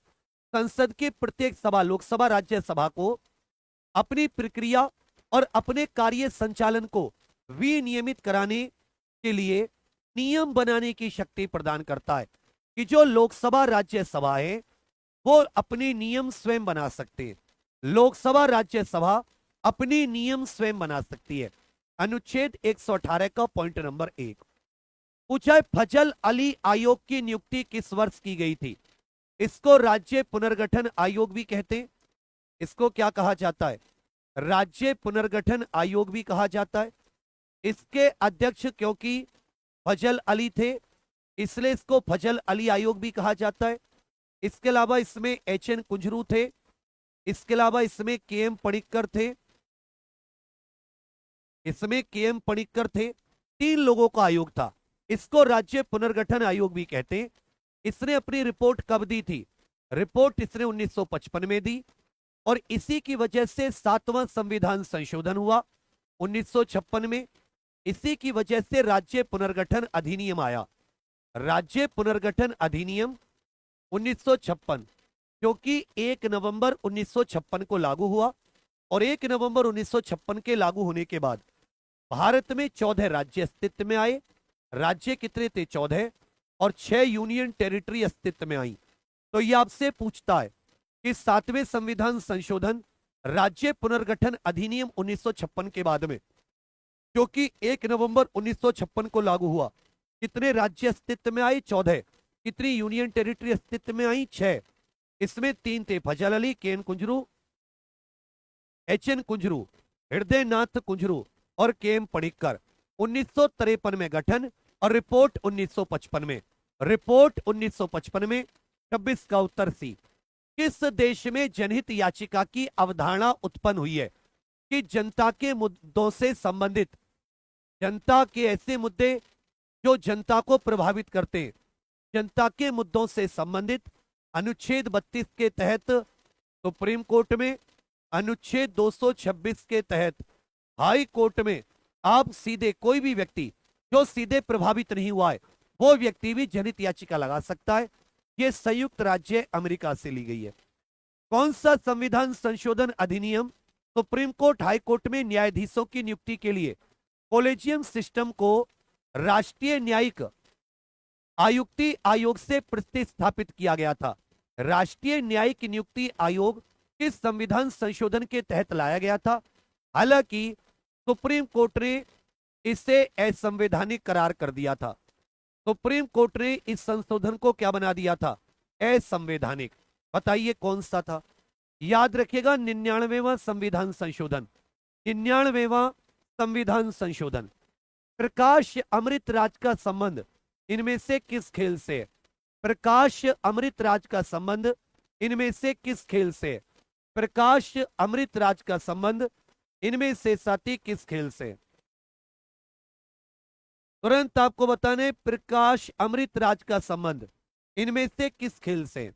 संसद की प्रत्येक सभा, लोकसभा राज्यसभा को अपनी प्रक्रिया और अपने कार्य संचालन को विनियमित कराने के लिए नियम बनाने की शक्ति प्रदान करता है कि जो लोकसभा राज्यसभा है वो अपने नियम स्वयं बना सकते हैं। लोकसभा राज्यसभा अपनी नियम स्वयं बना सकती है। अनुच्छेद 118 का पॉइंट नंबर 1 पूछा है, फजल अली आयोग की नियुक्ति किस वर्ष की गई थी? इसको राज्य पुनर्गठन आयोग भी कहते हैं। इसको क्या कहा जाता है? राज्य पुनर्गठन आयोग भी कहा जाता है। इसके अध्यक्ष क्योंकि फजल अली थे इसलिए इसको फजल अली आयोग भी कहा जाता है। इसके अलावा इसमें एच.एन. कुंजरू थे। इसके अलावा इसमें के.एम. पणिक्कर थे। इसमें के.एम. पणिक्कर थे। 3 लोगों का आयोग था। इसको राज्य पुनर्गठन आयोग भी कहते हैं। इसने अपनी रिपोर्ट कब दी थी? रिपोर्ट इसने 1955 में दी और इसी की वजह से 7वां संविधान संशोधन हुआ 1956 में। इसी की वजह से राज्य पुनर्गठन अधिनियम आया। राज्य पुनर्गठन अधिनियम 1956 जो कि 1 नवंबर 1956 को लागू हुआ और 1 नवंबर 1956 के लागू होने के बाद भारत में 14 राज्य अस्तित्व में आए। राज्य कितने थे? 14 और 6 यूनियन टेरिटरी अस्तित्व में आई। तो ये आपसे पूछता है कि 7वें संविधान संशोधन राज्य पुनर्गठन अधिनियम 1956 के बाद में जो कि 1 नवंबर 1956 को लागू हुआ, कितने राज्य अस्तित्व में आए? 14। कितनी यूनियन टेरिटरी अस्तित्व में आई? 6। इसमें 3 थे, फजल अली, के.एन. कुंजरू, एच.एन. कुंजरू, हृदयनाथ कुंजरू और के.एम. पणिक्कर। 1953 में गठन और रिपोर्ट 1955 में। रिपोर्ट 1955 में। 26 का उत्तर सी। किस देश में जनहित याचिका की अवधारणा उत्पन्न हुई है कि जनता के मुद्दों से संबंधित, जनता के ऐसे मुद्दे जो जनता को प्रभावित करते हैं, जनता के मुद्दों से संबंधित अनुच्छेद 32 के तहत सुप्रीम कोर्ट में, अनुच्छेद 226 के तहत हाई कोर्ट में आप सीधे कोई भी व्यक्ति जो सीधे प्रभावित नहीं हुआ है वो व्यक्ति भी जनहित याचिका लगा सकता है। यह संयुक्त राज्य अमेरिका से ली गई है। कौन सा संविधान संशोधन अधिनियम सुप्रीम कोर्ट, हाई कोर्ट में न्यायाधीशों की नियुक्ति के लिए कॉलेजियम सिस्टम को राष्ट्रीय न्यायिक आयुक्ति आयोग से प्रतिस्थापित किया गया था? राष्ट्रीय न्यायिक नियुक्ति आयोग किस संविधान संशोधन के तहत लाया गया था? हालांकि सुप्रीम कोर्ट ने इसे असंवैधानिक करार कर दिया था। सुप्रीम कोर्ट ने इस संशोधन को क्या बना दिया था? असंवैधानिक। बताइए कौन सा था? याद रखिएगा, 99वां संविधान संशोधन। 99वां संविधान संशोधन। प्रकाश अमृत राज का संबंध इनमें से किस खेल से? प्रकाश अमृत राज का संबंध इनमें से किस खेल से? प्रकाश अमृत राज का संबंध इनमें से साथी किस खेल से? तुरंत आपको बताने, प्रकाश अमृत राज का संबंध इनमें से किस खेल से?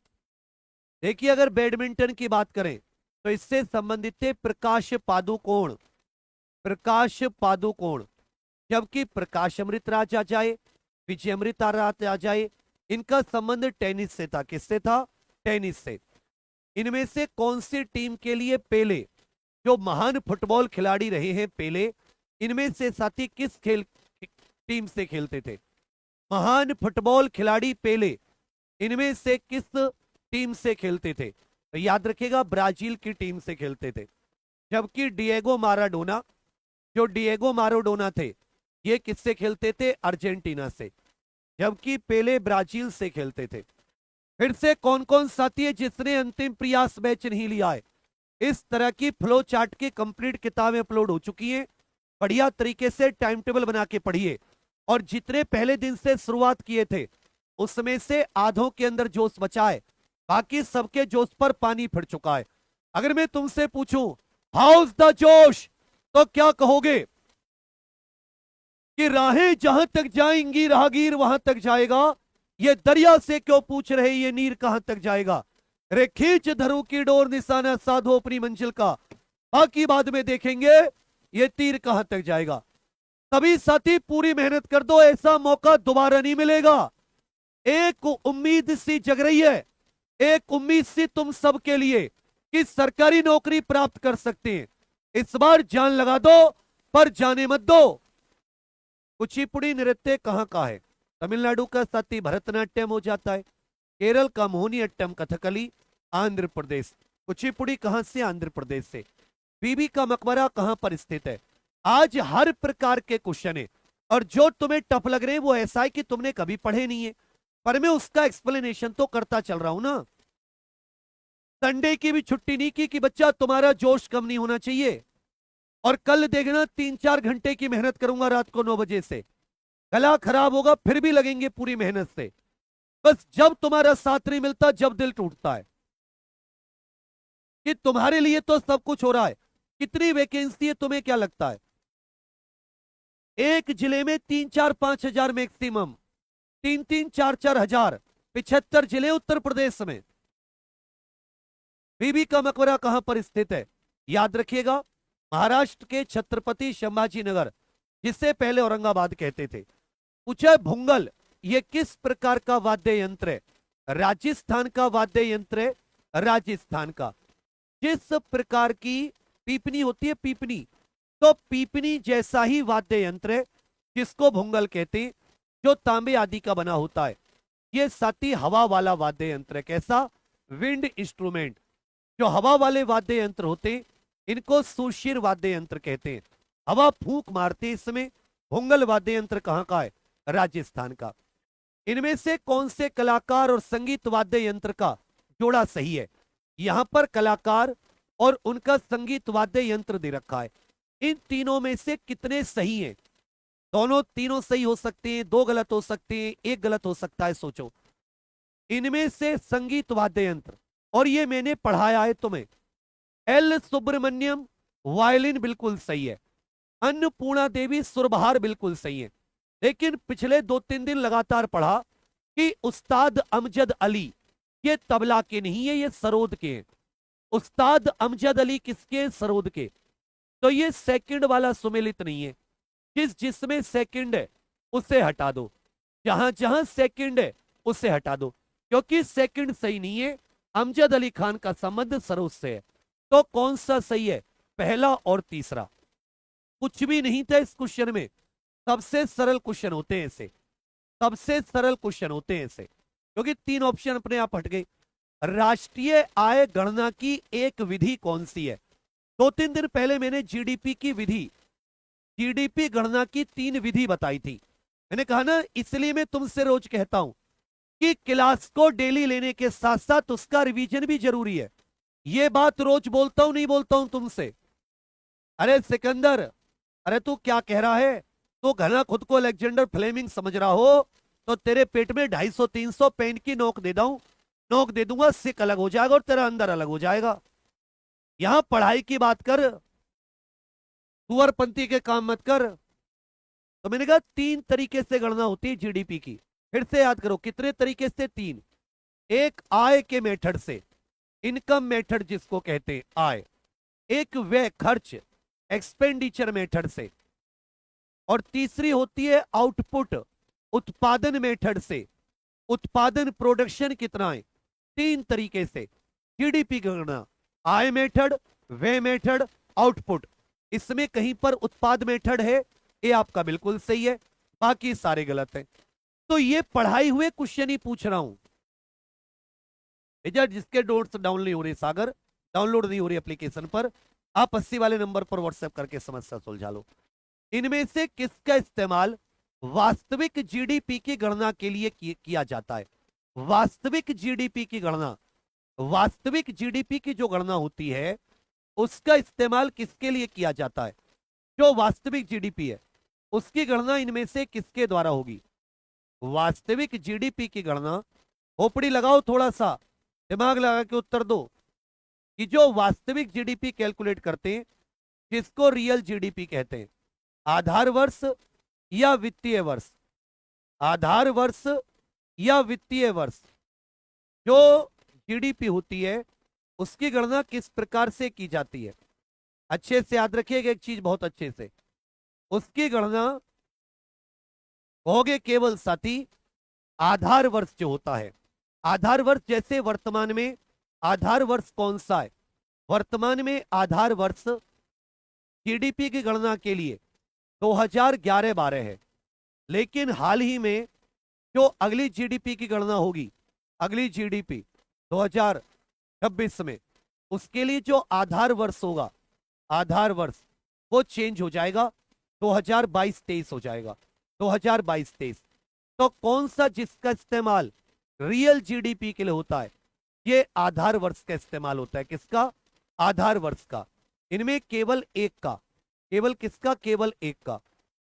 देखिए, अगर बैडमिंटन की बात करें तो इससे संबंधित थे प्रकाश पादुकोण। प्रकाश पादुकोण। जबकि प्रकाश अमृत राज आ जाए, विजय अमृत राज आ जाए, इनका संबंध टेनिस से था। किससे था? टेनिस से। इनमें से कौन सी टीम के लिए पेले, जो महान फुटबॉल खिलाड़ी रहे हैं पेले, इनमें से साथी किस खेल टीम से खेलते थे? महान फुटबॉल खिलाड़ी पेले इनमें से किस टीम से खेलते थे? तो याद रखिएगा, ब्राजील की टीम से खेलते थे। जबकि डिएगो माराडोना, जो डिएगो माराडोना थे, ये किससे खेलते थे? अर्जेंटीना से। जबकि पेले ब्राजील से खेलते थे। फिर से कौन कौन साथी है जिसने अंतिम प्रयास मैच नहीं लिया है? इस तरह की फ्लो चार्ट की कंप्लीट किताबें अपलोड हो चुकी हैं। बढ़िया तरीके से टाइम टेबल बना के पढ़िए। और जितने पहले दिन से शुरुआत किए थे उसमें से आधों के अंदर जोश बचा है, बाकी सबके जोश पर पानी फिर चुका है। अगर मैं तुमसे पूछूं हाउस द जोश, तो क्या कहोगे? कि राहें जहां तक जाएंगी राहगीर वहां तक जाएगा। ये दरिया से क्यों पूछ रहे, ये नीर कहां तक जाएगा? रे खींच धरू की डोर, निशाना साधो अपनी मंजिल का, बाकी बाद में देखेंगे ये तीर कहां तक जाएगा। सभी साथी पूरी मेहनत कर दो, ऐसा मौका दोबारा नहीं मिलेगा। एक उम्मीद सी जग रही है एक उम्मीद सी तुम सबके लिए कि सरकारी नौकरी प्राप्त कर सकते हैं। इस बार जान लगा दो, पर जाने मत दो। कुचिपुड़ी नृत्य कहां का है? तमिलनाडु का साथी भरतनाट्यम हो जाता है, केरल का मोहिनीअट्टम कथकली, आंध्र प्रदेश। कुचिपुड़ी कहां से? आंध्र प्रदेश से। बीबी का मकबरा कहां पर स्थित है? आज हर प्रकार के क्वेश्चन है, और जो तुम्हें टफ लग रहे हैं वो ऐसा है कि तुमने कभी पढ़े नहीं है, पर मैं उसका एक्सप्लेनेशन तो करता चल रहा हूं ना। संडे की भी छुट्टी नहीं की कि बच्चा तुम्हारा जोश कम नहीं होना चाहिए। और कल देखना 3-4 घंटे की मेहनत करूंगा रात को 9 बजे से। गला खराब होगा फिर भी लगेंगे पूरी मेहनत से। बस जब तुम्हारा साथ नहीं मिलता, जब दिल टूटता है कि तुम्हारे लिए तो सब कुछ हो रहा है। कितनी वैकेंसी है तुम्हें क्या लगता है? एक जिले में 3-4-5 हजार मैक्सिमम, 3-3-4-4 हजार, 75 जिले उत्तर प्रदेश में। बीबी का मकबरा कहां पर स्थित है? याद रखिएगा, महाराष्ट्र के छत्रपति संभाजी नगर, जिसे पहले औरंगाबाद कहते थे। पूछा भुंगल ये किस प्रकार का वाद्य यंत्र है? राजस्थान का वाद्य यंत्र है, राजस्थान का। जिस प्रकार की पीपनी होती है, पीपनी, तो पीपनी जैसा ही वाद्य यंत्र है जिसको भुंगल कहते हैं, जो तांबे आदि का बना होता है। ये साथी हवा वाला वाद्य यंत्र है। कैसा? Wind instrument. जो हवा वाले वाद्य यंत्र होते हैं इनको सुशिर वाद्य यंत्र कहते हैं। हवा फूंक मारते इसमें। भुंगल वाद्य यंत्र कहां का है? राजस्थान का। इनमें से कौन से कलाकार और संगीत वाद्य यंत्र का जोड़ा सही है? यहां पर कलाकार और उनका संगीत वाद्य यंत्र दे रखा है। इन तीनों में से कितने सही हैं? दोनों, तीनों सही हो सकते हैं, दो गलत हो सकते हैं, एक गलत हो सकता है। सोचो, इनमें से संगीत वाद्य यंत्र, और ये मैंने पढ़ाया है तुम्हें। एल सुब्रमण्यम वायलिन बिल्कुल सही है। अन्नपूर्णा देवी सुरबहार बिल्कुल सही है। लेकिन पिछले 2-3 दिन लगातार पढ़ा कि उस्ताद अमजद अली ये तबला के नहीं है, ये सरोद के हैं। उस्ताद अमजद अली किसके हैं? सरोद के। तो ये सेकंड वाला सुमेलित नहीं है। जिसमें सेकंड है उसे हटा दो, जहां जहां सेकंड है उसे हटा दो, क्योंकि सेकंड सही नहीं है। अमजद अली खान का संबंध सरोद से है। तो कौन सा सही है? पहला और तीसरा। कुछ भी नहीं था इस क्वेश्चन में। सबसे सरल क्वेश्चन होते हैं ऐसे, सबसे सरल क्वेश्चन होते हैं ऐसे, क्योंकि 3 ऑप्शन अपने आप हट गए। राष्ट्रीय आय गणना की एक विधि कौन सी है? 2-3 दिन पहले मैंने जीडीपी की विधि, जीडीपी गणना की 3 विधि बताई थी। मैंने कहा ना, इसलिए मैं तुमसे रोज कहता हूं कि क्लास को डेली लेने के साथ साथ उसका रिवीजन भी जरूरी है। ये बात रोज बोलता हूं, नहीं बोलता हूं तुमसे? अरे सिकंदर, अरे तू क्या कह रहा है? तू घना खुद को अलेक्जेंडर फ्लेमिंग समझ रहा हो तो तेरे पेट में 250-300 पेन की नोक दे दूं, नोक दे दूंगा, सिक अलग हो जाएगा और तेरा अंदर अलग हो जाएगा। यहां पढ़ाई की बात कर, सुअरपंथी के काम मत कर। तो मैंने कहा 3 तरीके से गणना होती है जीडीपी की। फिर से याद करो, कितने तरीके से? 3। एक आय के मेथड से, इनकम मेथड जिसको कहते हैं आय। एक व्यय खर्च, एक्सपेंडिचर मेथड से। और तीसरी होती है आउटपुट, उत्पादन मेथड से। उत्पादन, प्रोडक्शन कितना है। 3 तरीके से जीडीपी की गणना, आय मेथड, व्यय मेथड, आउटपुट। इसमें कहीं पर उत्पाद मेथड है, ये आपका बिल्कुल सही है, बाकी सारे गलत हैं। तो ये पढ़ाई हुए क्वेश्चन ही पूछ रहा हूं। जिसके नोट्स डाउनलोड नहीं हो रही, सागर डाउनलोड नहीं हो रही एप्लीकेशन पर, आप 80 वाले नंबर पर व्हाट्सएप करके समस्या सुलझा लो। इनमें से किसका इस्तेमाल वास्तविक जीडीपी की गणना के लिए किया जाता है? वास्तविक जीडीपी की गणना, वास्तविक जीडीपी की जो गणना होती है उसका इस्तेमाल किसके लिए किया जाता है? जो वास्तविक जीडीपी है उसकी गणना इनमें से किसके द्वारा होगी? वास्तविक जीडीपी की गणना, खोपड़ी लगाओ, थोड़ा सा दिमाग लगा के उत्तर दो, कि जो वास्तविक जीडीपी कैलकुलेट करते हैं जिसको रियल जीडीपी कहते हैं, आधार वर्ष या वित्तीय वर्ष? आधार वर्ष या वित्तीय वर्ष? जो जीडीपी होती है उसकी गणना किस प्रकार से की जाती है? अच्छे से याद रखिएगा एक चीज, बहुत अच्छे से। उसकी गणना कहोगे केवल साथी, आधार वर्ष जो होता है, आधार वर्ष जैसे वर्तमान में आधार वर्ष कौन सा है? वर्तमान में आधार वर्ष जीडीपी की गणना के लिए 2011-12 है, लेकिन हाल ही में जो अगली जीडीपी की गणना होगी, अगली जीडीपी 2026 में, उसके लिए जो आधार वर्ष होगा, आधार वर्ष वो चेंज हो जाएगा, 2022-23 हो जाएगा, 2022-23। तो कौन सा जिसका इस्तेमाल रियल जीडीपी के लिए होता है, ये आधार वर्ष का इस्तेमाल होता है। किसका? आधार वर्ष का। इनमें केवल एक का, केवल किसका? केवल एक का,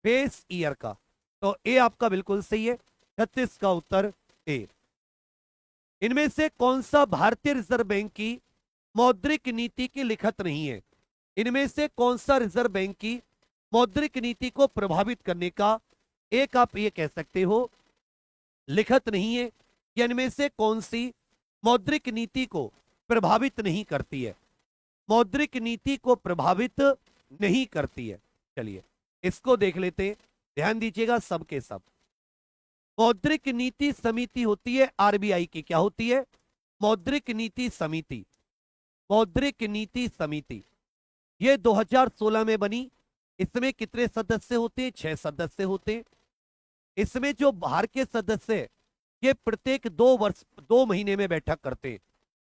बेस ईयर का। तो ए आपका बिल्कुल सही है, 36 का उत्तर ए। इनमें से कौन सा भारतीय रिजर्व बैंक की मौद्रिक नीति की लिखत नहीं है? इनमें से कौन सा रिजर्व बैंक की मौद्रिक नीति को प्रभावित करने का एक आप ये कह सकते हो लिखत नहीं है, या इनमें से कौन सी मौद्रिक नीति को प्रभावित नहीं करती है? मौद्रिक नीति को प्रभावित नहीं करती है। चलिए इसको देख लेते हैं, ध्यान दीजिएगा सबके सब। मौद्रिक नीति समिति होती है आरबीआई की, क्या होती है? मौद्रिक नीति समिति। मौद्रिक नीति समिति ये 2016 में बनी। इसमें कितने सदस्य होते हैं? 6 सदस्य होते हैं। इसमें जो बाहर के सदस्य हैं, ये प्रत्येक 2 महीने में बैठक करते हैं।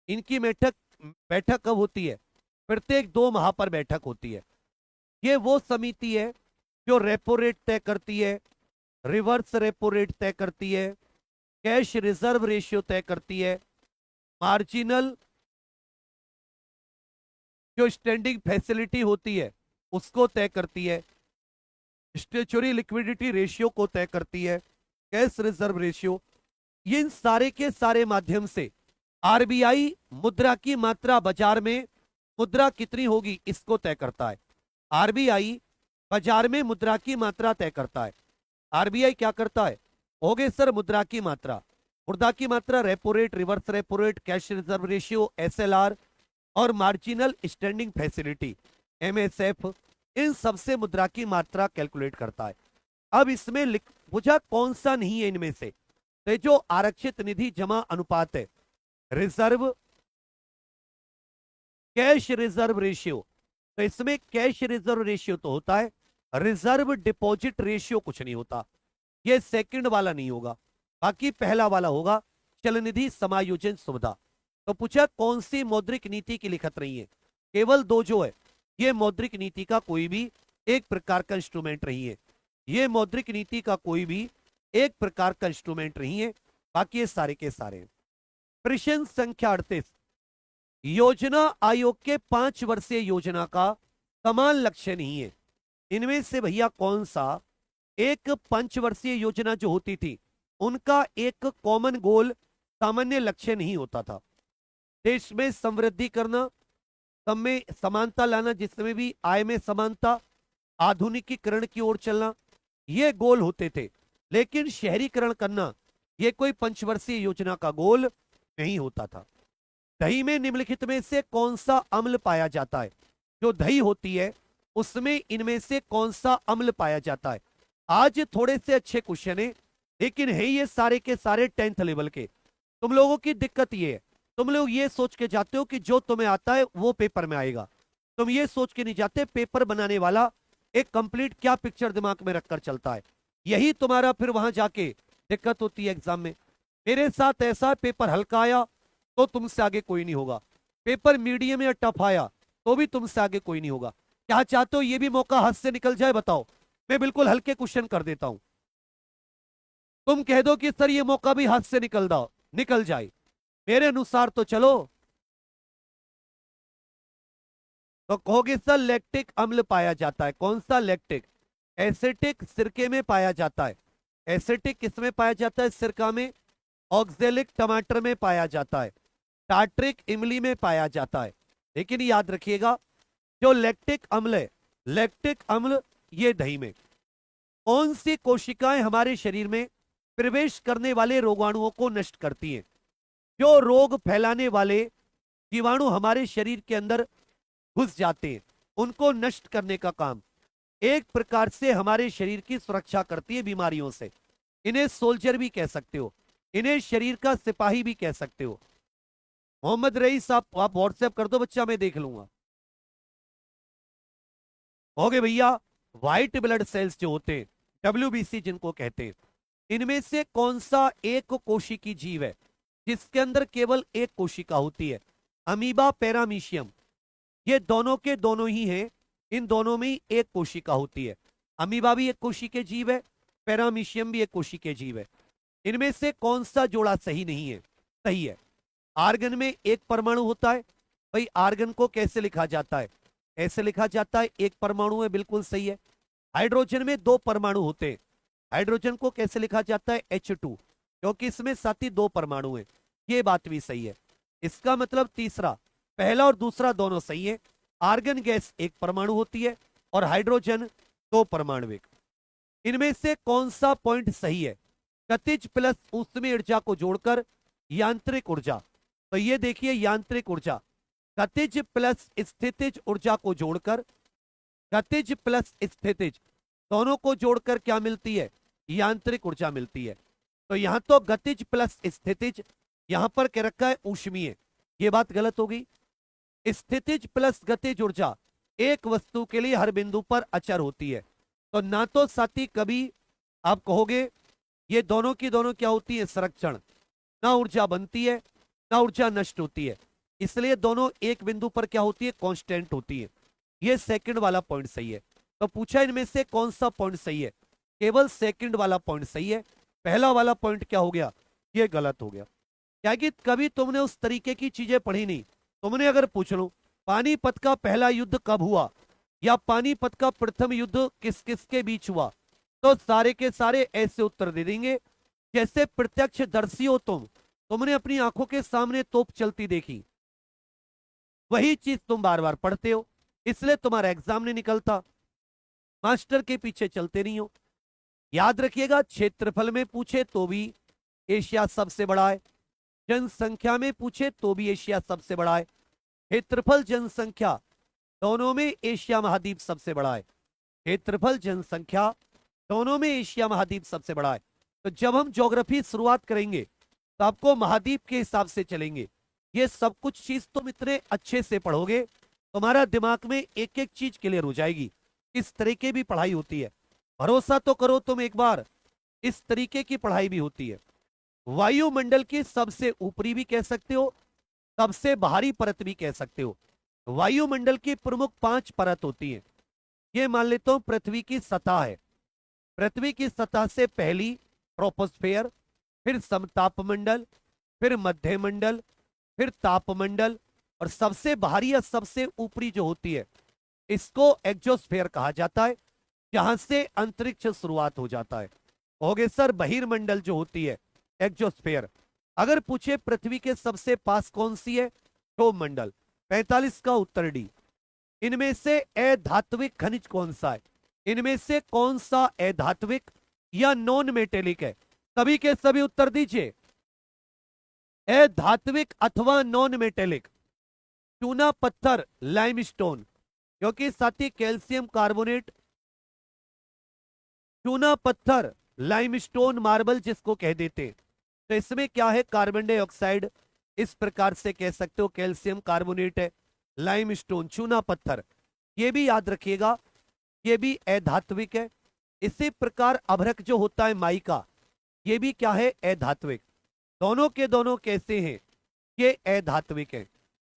इनकी बैठक कब होती है? प्रत्येक 2 माह पर बैठक होती है। ये वो समिति है जो रेपो रेट तय करती है, रिवर्स रेपो रेट तय करती है, कैश रिजर्व रेशियो तय करती है, मार्जिनल जो स्टैंडिंग फैसिलिटी होती है उसको तय करती है, स्टेचुरी लिक्विडिटी रेशियो को तय करती है, कैश रिजर्व रेशियो। इन सारे के सारे माध्यम से आरबीआई मुद्रा की मात्रा बाजार में मुद्रा कितनी होगी इसको तय करता है। आरबीआई बाजार में मुद्रा की मात्रा तय करता है। आरबीआई क्या करता है? होगे सर मुद्रा की मात्रा। मुद्रा की मात्रा repo rate, reverse repo rate, cash reserve ratio, SLR और मार्जिनल स्टैंडिंग फैसिलिटी एमएसएफ, इन सबसे मुद्रा की मात्रा कैलकुलेट करता है। अब इसमें पूछा कौन सा नहीं है इनमें से, तो जो आरक्षित निधि जमा अनुपात है, रिजर्व कैश रिजर्व रेशियो, तो इसमें कैश रिजर्व रेशियो तो होता है, रिजर्व डिपॉजिट रेशियो कुछ नहीं होता। ये सेकंड वाला नहीं होगा, बाकी पहला वाला होगा, चलनिधि समायोजन सुविधा। तो पूछा कौन सी मौद्रिक नीति की लिखत नहीं है? केवल 2 जो है, ये मौद्रिक नीति का कोई भी एक प्रकार का इंस्ट्रूमेंट नहीं है। ये मौद्रिक नीति का कोई भी एक प्रकार का इंस्ट्रूमेंट नहीं है, बाकी ये सारे के सारे। प्रश्न संख्या 38, योजना आयोग के 5 वर्षीय योजना का समान लक्ष्य नहीं है। इनमें से भैया कौन सा एक पंचवर्षीय योजना जो होती थी उनका एक कॉमन गोल, सामान्य लक्ष्य नहीं होता था? देश में समृद्धि करना, सब में समानता लाना, जिसमें भी आय में समानता, आधुनिकीकरण की ओर चलना, ये गोल होते थे। लेकिन शहरीकरण करना ये कोई पंचवर्षीय योजना का गोल नहीं होता था। दही में निम्नलिखित में से कौन सा अम्ल पाया जाता है? जो दही होती है उसमें इनमें से कौन सा अम्ल पाया जाता है? आज थोड़े से अच्छे क्वेश्चन है, लेकिन है ये सारे के सारे 10th लेवल के। तुम लोगों की दिक्कत ये है, तुम लोग ये सोच के जाते हो कि जो तुम्हें आता है वो पेपर में आएगा। तुम ये सोच के नहीं जाते पेपर बनाने वाला एक कंप्लीट क्या पिक्चर दिमाग में रखकर चलता है। यही तुम्हारा फिर वहां जाके दिक्कत होती है एग्जाम में। मेरे साथ ऐसा पेपर हल्का आया तो तुमसे आगे कोई नहीं होगा, पेपर मीडियम या टफ आया तो भी तुमसे आगे कोई नहीं होगा। क्या चाहते हो ये भी मौका हाथ से निकल जाए? बताओ, मैं बिल्कुल हल्के क्वेश्चन कर देता हूं। तुम कह दो कि सर ये मौका भी हाथ से निकल जाए, मेरे अनुसार तो चलो। तो कहोगे सर लैक्टिक अम्ल पाया जाता है। कौन सा लैक्टिक? एसिटिक सिरके में पाया जाता है। एसिटिक किसमें पाया जाता है? सिरका में। ऑक्जेलिक टमाटर में पाया जाता है। टार्ट्रिक इमली में पाया जाता है। लेकिन याद रखिएगा जो लैक्टिक अम्ल है, लैक्टिक अम्ल ये दही में। कौन सी कोशिकाएं हमारे शरीर में प्रवेश करने वाले रोगाणुओं को नष्ट करती हैं? जो रोग फैलाने वाले जीवाणु हमारे शरीर के अंदर घुस जाते हैं उनको नष्ट करने का काम एक प्रकार से हमारे शरीर की सुरक्षा करती है बीमारियों से। इन्हें सोल्जर भी कह सकते हो। इन्हें शरीर का सिपाही भी कह सकते हो। मोहम्मद रईस आप व्हाट्सएप कर दो बच्चा, मैं देख लूंगा। हो गए भैया। व्हाइट ब्लड सेल्स जो होते हैं, डब्ल्यूबीसी जिनको कहते हैं, इनमें से कौन सा एक कोशिकी जीव है जिसके अंदर केवल एक कोशिका होती है? अमीबा, पैरामीशियम, ये दोनों के दोनों ही हैं। इन दोनों में ही एक कोशिका होती है। अमीबा भी एक कोशिकीय जीव है, पैरामीशियम भी एक कोशिकीय जीव है। इनमें से कौन सा जोड़ा सही नहीं है? सही है। आर्गन में एक परमाणु होता है। भाई आर्गन को कैसे लिखा जाता है? ऐसे लिखा जाता है, एक परमाणु है, बिल्कुल सही है। हाइड्रोजन में दो परमाणु होते हैं। हाइड्रोजन को कैसे लिखा जाता है? H2, क्योंकि इसमें साथ ही दो परमाणु हैं। ये बात भी सही है। इसका मतलब तीसरा, पहला और दूसरा दोनों सही है। आर्गन गैस एक परमाणु होती है और हाइड्रोजन दो परमाणुविक। इनमें से कौन सा पॉइंट सही है? गतिज प्लस ऊष्मीय ऊर्जा को जोड़कर यांत्रिक ऊर्जा। तो ये देखिए यांत्रिक ऊर्जा, गतिज प्लस स्थितिज ऊर्जा को जोड़कर, गतिज प्लस स्थितिज दोनों को जोड़कर क्या मिलती है? यांत्रिक ऊर्जा मिलती है। तो यहां तो गतिज प्लस स्थितिज, यहां पर क्या रखा है? ऊष्मीय। ये बात गलत हो गई। स्थितिज प्लस गतिज ऊर्जा एक वस्तु के लिए हर बिंदु पर अचर होती है। तो ना तो साथी कभी आप कहोगे ये दोनों की दोनों क्या होती है? संरक्षण। ना ऊर्जा बनती है ना ऊर्जा नष्ट होती है, इसलिए दोनों एक बिंदु पर क्या होती है? कांस्टेंट होती है। ये सेकंड वाला पॉइंट सही है। तो पूछा इनमें से कौन सा पॉइंट सही है? केवल सेकंड वाला पॉइंट सही है। पहला वाला पॉइंट क्या हो गया? ये गलत हो गया। क्या कि कभी तुमने उस तरीके की चीजें पढ़ी नहीं। तुमने अगर पूछ लो पानीपत का पहला युद्ध कब हुआ या पानीपत का प्रथम युद्ध किस किस के बीच हुआ, तो सारे के सारे ऐसे उत्तर दे देंगे जैसे प्रत्यक्षदर्शी हो तुम। तुमने अपनी आंखों के सामने तोप चलती देखी, वही चीज तुम बार बार पढ़ते हो, इसलिए तुम्हारा एग्जाम नहीं निकलता। मास्टर के पीछे चलते नहीं हो। याद रखिएगा, क्षेत्रफल में पूछे तो भी एशिया सबसे बड़ा है, जनसंख्या में पूछे तो भी एशिया सबसे बड़ा है। क्षेत्रफल जनसंख्या दोनों में एशिया महाद्वीप सबसे बड़ा है। क्षेत्रफल जनसंख्या दोनों में एशिया महाद्वीप सबसे बड़ा है। तो जब हम ज्योग्राफी शुरुआत करेंगे तो आपको महाद्वीप के हिसाब से चलेंगे। ये सब कुछ चीज तुम इतने अच्छे से पढ़ोगे, तुम्हारा दिमाग में एक एक चीज क्लियर हो जाएगी। इस तरीके भी पढ़ाई होती है, भरोसा तो करो तुम एक बार, इस तरीके की पढ़ाई भी होती है। वायुमंडल की सबसे ऊपरी भी कह सकते हो, सबसे बाहरी परत भी कह सकते हो। वायुमंडल की प्रमुख 5 परत होती हैं। ये मान लेता हूं पृथ्वी की सतह है। पृथ्वी की सतह से पहली ट्रोपोस्फेयर, फिर समतापमंडल, फिर मध्यमंडल, फिर तापमंडल, और सबसे बाहरी या सबसे ऊपरी जो होती है इसको एक्सोस्फेयर कहा जाता है, जहां से अंतरिक्ष शुरुआत हो जाता है। ओगे सर, बहिर्मंडल जो होती है एक्सोस्फेयर। अगर पूछे पृथ्वी के सबसे पास कौन सी है? क्षोभ मंडल। 45 का उत्तर डी। इनमें से अधात्विक खनिज कौन सा है? इनमें से कौन सा अधात्विक या नॉन मेटेलिक है? सभी के सभी उत्तर दीजिए। अधात्विक अथवा नॉन मेटेलिक। चूना पत्थर, लाइमस्टोन, क्योंकि साथी कैल्शियम कार्बोनेट, चूना पत्थर, लाइमस्टोन, मार्बल जिसको कह देते, तो इसमें क्या है? Carbon dioxide. इस प्रकार से कह सकते हो कैल्शियम कार्बोनेट है, लाइमस्टोन, चूना पत्थर। ये भी याद रखिएगा, ये भी अधात्विक है। इसी प्रकार अभ्रक जो होता है माइका, ये भी क्या है? अधात्विक। दोनों के दोनों कैसे हैं? ये अधात्विक है।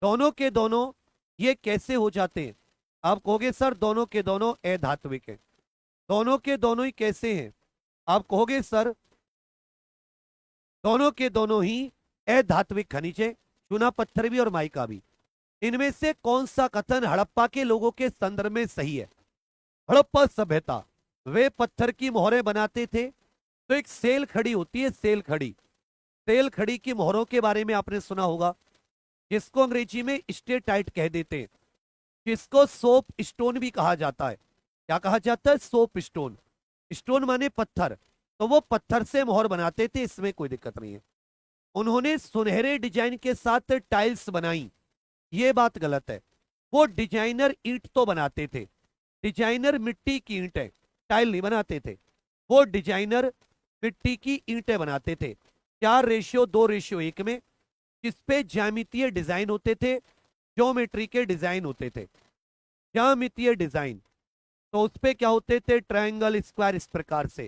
दोनों के दोनों ये कैसे हो जाते हैं? आप कहोगे सर दोनों के दोनों अधात्विक हैं। दोनों के दोनों ही कैसे हैं? आप कहोगे सर दोनों के दोनों ही अधात्विक खनिज है, चूना पत्थर भी और माइका भी। इनमें से कौन सा कथन हड़प्पा के लोगों के संदर्भ में सही है? हड़प्पा सभ्यता, वे पत्थर की मोहरें बनाते थे। तो एक सेल खड़ी होती है, सेल खड़ी। सेल खड़ी की मोहरों के बारे में आपने सुना होगा, जिसको अंग्रेजी में स्टेटाइट कह देते हैं, जिसको सोप स्टोन भी कहा जाता है। क्या कहा जाता है? Soap stone. स्टोन माने पत्थर। तो वो पत्थर से मोहर बनाते थे, इसमें कोई दिक्कत नहीं है। उन्होंने सुनहरे डिजाइन के साथ टाइल्स बनाई, ये बात गलत है। वो डिजाइनर ईंट तो बनाते थे, डिजाइनर मिट्टी की ईंट है, टाइल नहीं बनाते थे। वो डिजाइनर मिट्टी की ईंटें बनाते थे। 4:2:1 में, जिसपे ज्यामितीय डिजाइन होते थे, ज्योमेट्री के डिजाइन होते थे। ज्यामितीय डिजाइन तो उस पे क्या होते थे, ट्रायंगल, स्क्वायर, इस प्रकार से।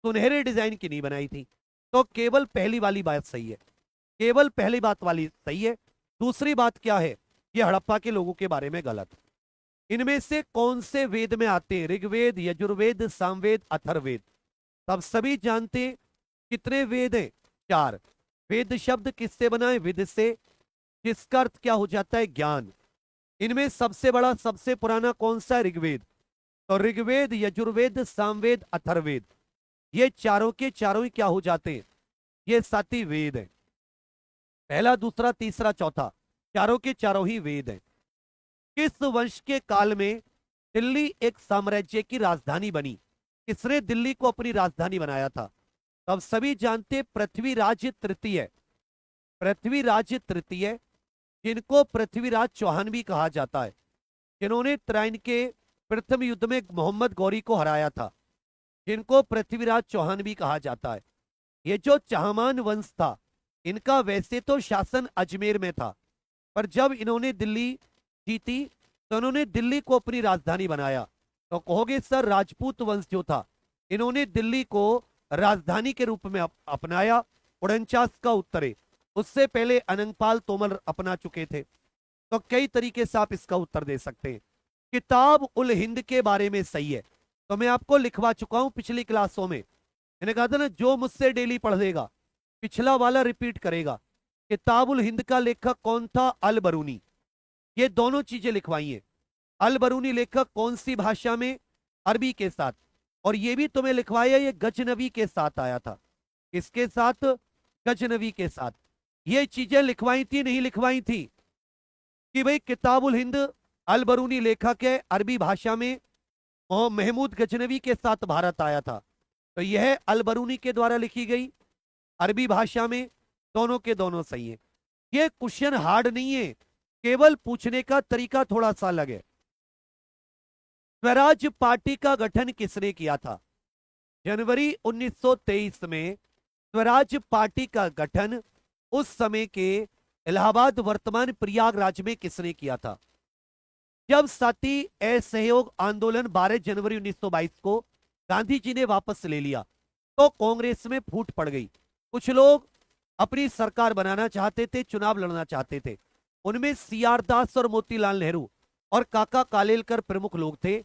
सुनहरे डिजाइन की नहीं बनाई थी। तो केवल पहली वाली बात सही है, केवल पहली बात वाली सही है। दूसरी बात क्या है, ये हड़प्पा के लोगों के बारे में गलत। इनमें से कौन से वेद में आते हैं, ऋग्वेद, यजुर्वेद, सामवेद, अथर्ववेद? तब सभी जानते हैं कितने वेद हैं, 4। वेद शब्द किससे बना है, विद से, जिसका अर्थ क्या हो जाता है, ज्ञान। इनमें सबसे बड़ा, सबसे पुराना कौन सा है, ऋग्वेद। तो ऋग्वेद, यजुर्वेद, सामवेद, अथर्ववेद, ये चारों के चारों ही क्या हो जाते हैं, ये 7 ही वेद है। पहला, दूसरा, तीसरा, चौथा, चारों के चारों ही वेद है। किस वंश के काल में दिल्ली एक साम्राज्य की राजधानी बनी? किसने दिल्ली को अपनी राजधानी बनाया था? तब सभी जानते, पृथ्वीराज तृतीय। पृथ्वीराज तृतीय, जिनको पृथ्वीराज चौहान भी कहा जाता है, जिन्होंने त्राइन के प्रथम युद्ध में मोहम्मद गौरी को हराया था, जिनको पृथ्वीराज चौहान भी कहा जाता है। ये जो चाहमान वंश था, इनका वैसे तो शासन अजमेर में था, पर जब इन्होंने दिल्ली जीती तो इन्होंने दिल्ली को अपनी राजधानी बनाया। तो कहोगे सर, राजपूत वंश जो था, इन्होंने दिल्ली को राजधानी के रूप में अपनाया। 49 का उत्तर है। उससे पहले अनंगपाल तोमर अपना चुके थे। तो कई तरीके से आप इसका उत्तर दे सकते हैं। किताब उल हिंद के बारे में सही है, तो मैं आपको लिखवा चुका हूं पिछली क्लासों में। मैंने कहा था ना, जो मुझसे डेली पढ़ लेगा पिछला वाला रिपीट करेगा। किताब उल हिंद का लेखक कौन था, अल बरूनी। ये दोनों चीजें लिखवाई हैं। अल बरूनी लेखक कौन सी भाषा में, अरबी के साथ। और ये भी तुम्हें लिखवाया, ये गजनवी के साथ आया था। किसके साथ, गजनवी के साथ। ये चीजें लिखवाई थी, नहीं लिखवाई थी कि भाई किताब उल हिंद अल बरूनी लेखक है, अरबी भाषा में, और महमूद गजनवी के साथ भारत आया था। तो यह अल बरूनी के द्वारा लिखी गई, अरबी भाषा में, दोनों के दोनों सही है। ये क्वेश्चन हार्ड नहीं है, केवल पूछने का तरीका थोड़ा सा अलग है। स्वराज पार्टी का गठन किसने किया था? जनवरी 1923 में स्वराज पार्टी का गठन उस समय के इलाहाबाद, वर्तमान प्रयागराज में किसने किया था? जब साथी असहयोग आंदोलन 12 जनवरी 1922 को गांधी जी ने वापस ले लिया, तो कांग्रेस में फूट पड़ गई। कुछ लोग अपनी सरकार बनाना चाहते थे, चुनाव लड़ना चाहते थे। उनमें सीआर दास और मोतीलाल नेहरू और काका कालेलकर प्रमुख लोग थे,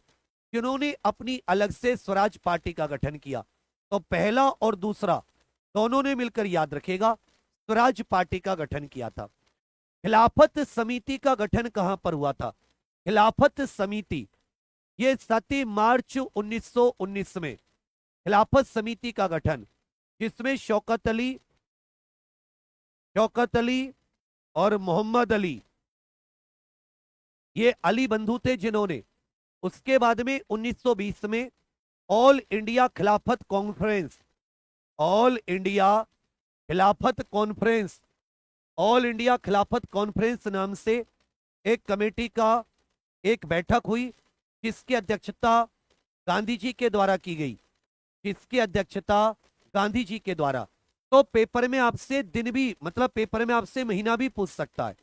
जिन्होंने अपनी अलग से स्वराज पार्टी का गठन किया। तो पहला और दूसरा दोनों ने मिलकर, याद रखेगा, स्वराज पार्टी का गठन किया था। खिलाफत समिति का गठन कहां पर हुआ था? खिलाफत समिति, ये 7 मार्च 1919 में खिलाफत समिति का गठन, जिसमें शौकत अली और मोहम्मद अली, ये अली बंधु थे जिन्होंने। उसके बाद में 1920 में ऑल इंडिया खिलाफत कॉन्फ्रेंस, ऑल इंडिया खिलाफत कॉन्फ्रेंस, ऑल इंडिया खिलाफत कॉन्फ्रेंस नाम से एक कमेटी का एक बैठक हुई, जिसकी अध्यक्षता गांधी जी के द्वारा की गई, जिसकी अध्यक्षता गांधी जी के द्वारा। तो पेपर में आपसे दिन भी, मतलब पेपर में आपसे महीना भी पूछ सकता है।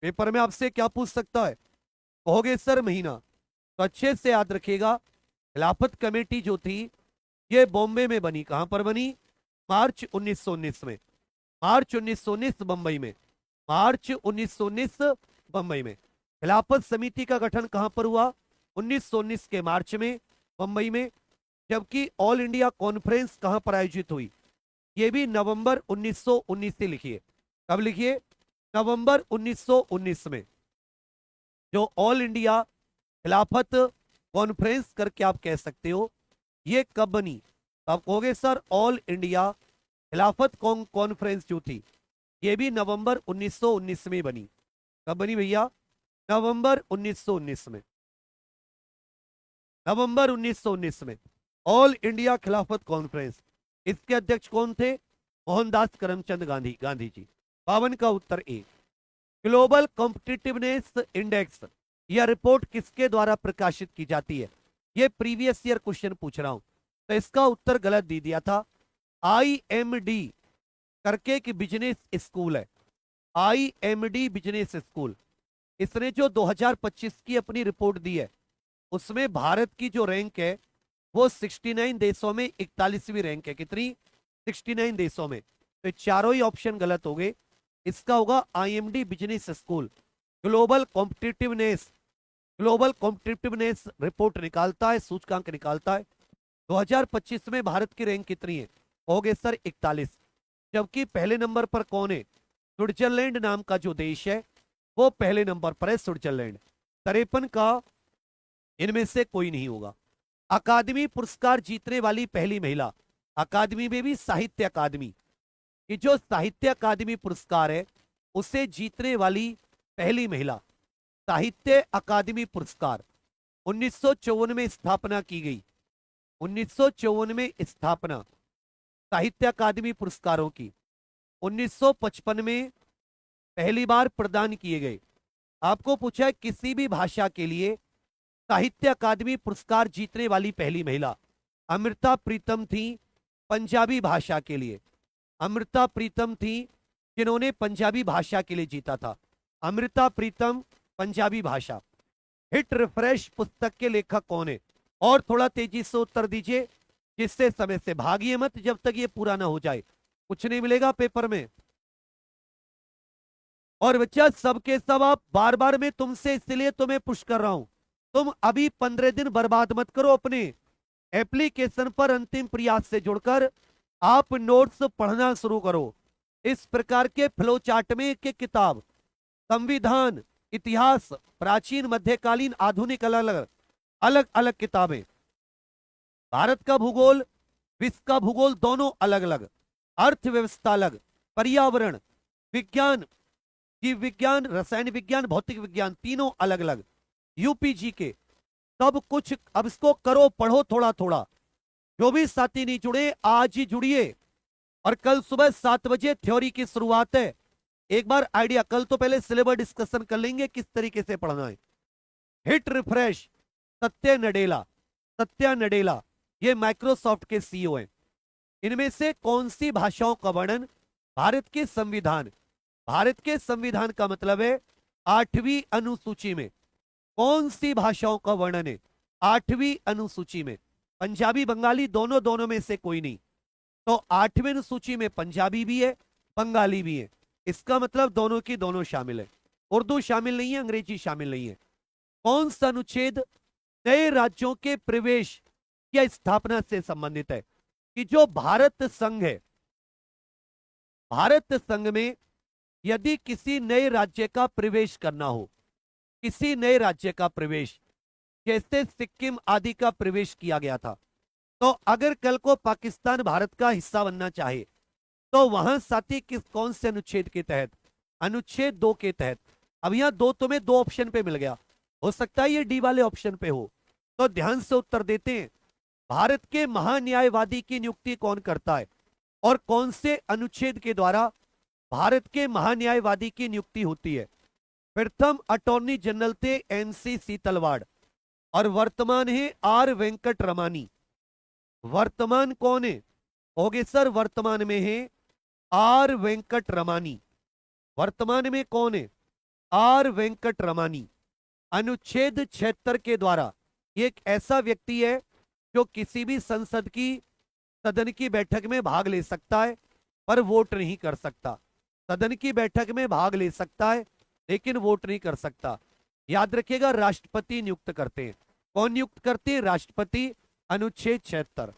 पेपर में आपसे क्या पूछ सकता है, कहोगे सर महीना, तो अच्छे से याद रखिएगा। खिलाफत कमेटी जो थी, ये बॉम्बे में बनी। कहां पर बनी? मार्च 1919 में। मार्च 1919 बंबई में, मार्च 1919 बंबई में। खिलाफत समिति का गठन कहां पर हुआ? 1919 के मार्च में, बंबई में। जबकि ऑल इंडिया कॉन्फ्रेंस कहां पर आयोजित हुई? ये भी नवंबर 1919 से लिखिए। कब लिखिए? नवंबर 1919 में। जो ऑल इंडिया खिलाफत कॉन्फ्रेंस करके आप कह सकते हो, ये कब बनी? आप कहोगे सर ऑल इंडिया खिलाफत कॉन्फ्रेंस जो थी, ये भी नवंबर 1919 में बनी। कब बनी भैया? नवंबर 1919 में। नवंबर 1919 में ऑल इंडिया खिलाफत कॉन्फ्रेंस। इसके अध्यक्ष कौन थे? मोहनदास करमचंद गांधी, गांधी जी। 52 का उत्तर ए। ग्लोबल कॉम्पिटिटिवनेस इंडेक्स, यह रिपोर्ट किसके द्वारा प्रकाशित की जाती है? यह प्रीवियस ईयर क्वेश्चन पूछ रहा हूं, तो इसका उत्तर गलत दे दिया था। IMD करके कि बिजनेस स्कूल है, IMD बिजनेस स्कूल। इसने जो 2025 की अपनी रिपोर्ट दी है उसमें भारत की जो रैंक है वो 69 देशों में 41वीं रैंक है। कितनी? 69 देशों में। तो चारों ही ऑप्शन गलत हो गए। इसका होगा IMD business school. Global competitiveness report निकालता है, सूचकांक निकालता है। 2025 में भारत की रैंक कितनी है? हो गए सर 41। जबकि पहले नंबर पर कौन है? स्विट्जरलैंड नाम का जो देश है वो पहले नंबर पर है, स्विट्जरलैंड। 53 का इनमें से कोई नहीं होगा। अकादमी पुरस्कार जीतने वाली पहली महिला, अकादमी में भी साहित्य अकादमी, कि जो साहित्य अकादमी पुरस्कार है उसे जीतने वाली पहली महिला, साहित्य अकादमी पुरस्कार 1954 में स्थापना की गई। 1954 में स्थापना साहित्य अकादमी पुरस्कारों की। 1955 में पहली बार प्रदान किए गए। आपको पूछा है किसी भी भाषा के लिए साहित्य अकादमी पुरस्कार जीतने वाली पहली महिला, अमृता प्रीतम थी पंजाबी भाषा के लिए। अमृता प्रीतम थी जिन्होंने पंजाबी भाषा के लिए जीता था। अमृता प्रीतम, पंजाबी भाषा। हिट रिफ्रेश पुस्तक के लेखक कौन है? और थोड़ा तेजी से उत्तर दीजिए जिससे समय से भागिए मत जब तक ये पूरा ना हो जाए, कुछ नहीं मिलेगा पेपर में। और बच्चा सबके सब आप बार बार मैं तुमसे इसलिए तुम्हें पुश कर रहा हूं, तुम अभी 15 दिन बर्बाद मत करो अपने एप्लीकेशन पर। अंतिम प्रयास से जुड़कर आप नोट्स पढ़ना शुरू करो। इस प्रकार के फ्लो चार्ट में एक एक किताब, संविधान, इतिहास, प्राचीन, मध्यकालीन, आधुनिक, अलग अलग किताबें, भारत का भूगोल, विश्व का भूगोल, दोनों अलग अलग, अर्थव्यवस्था अलग, पर्यावरण, विज्ञान, जीव विज्ञान, रसायन विज्ञान, भौतिक विज्ञान, तीनों अलग अलग, यूपीजी के, सब कुछ। अब इसको करो, पढ़ो थोड़ा थोड़ा। जो भी साथी नहीं जुड़े आज ही जुड़िए। और कल सुबह 7 बजे थ्योरी की शुरुआत है। एक बार आइडिया, कल तो पहले सिलेबस डिस्कशन कर लेंगे किस तरीके से पढ़ना है। हिट रिफ्रेश, सत्या नडेला ये माइक्रोसॉफ्ट के सीईओ हैं। इनमें से कौन सी भाषाओं का वर्णन भारत के संविधान, भारत के संविधान का मतलब है 8वीं अनुसूची में, कौन सी भाषाओं का वर्णन है 8वीं अनुसूची में? पंजाबी बंगाली दोनों में से कोई नहीं। तो 8वीं अनुसूची में पंजाबी भी है, बंगाली भी है। इसका मतलब दोनों की दोनों शामिल है। उर्दू शामिल नहीं है, अंग्रेजी शामिल नहीं है। कौन सा अनुच्छेद नए राज्यों के प्रवेश या स्थापना से संबंधित है? कि जो भारत संघ है, भारत संघ में यदि किसी नए राज्य का प्रवेश करना हो, किसी नए राज्य का प्रवेश, जैसे सिक्किम आदि का प्रवेश किया गया था, तो अगर कल को पाकिस्तान भारत का हिस्सा बनना चाहे तो वहां साथी किस कौन से अनुच्छेद के तहत? अनुच्छेद 2 के तहत। अब यहां दो तुम्हें 2 ऑप्शन पे मिल गया, हो सकता है ये डी वाले ऑप्शन पे हो, तो ध्यान से उत्तर देते हैं। भारत के महान्यायवादी की नियुक्ति कौन करता है और कौन से अनुच्छेद के द्वारा भारत के महान्यायवादी की नियुक्ति होती है? प्रथम अटॉर्नी जनरल थे NC सीतलवाड़ और वर्तमान है R वेंकट रमानी। वर्तमान कौन है? होगे सर, वर्तमान में है R वेंकट रमानी। वर्तमान में कौन है? R वेंकट रमानी। अनुच्छेद 76 के द्वारा ये एक ऐसा व्यक्ति है जो किसी भी संसद की सदन की बैठक में भाग ले सकता है पर वोट नहीं कर सकता। सदन की बैठक में भाग ले सकता है लेकिन वोट नहीं कर सकता। याद रखिएगा, राष्ट्रपति नियुक्त करते हैं। कौन नियुक्त करते हैं? राष्ट्रपति। अनुच्छेद 76।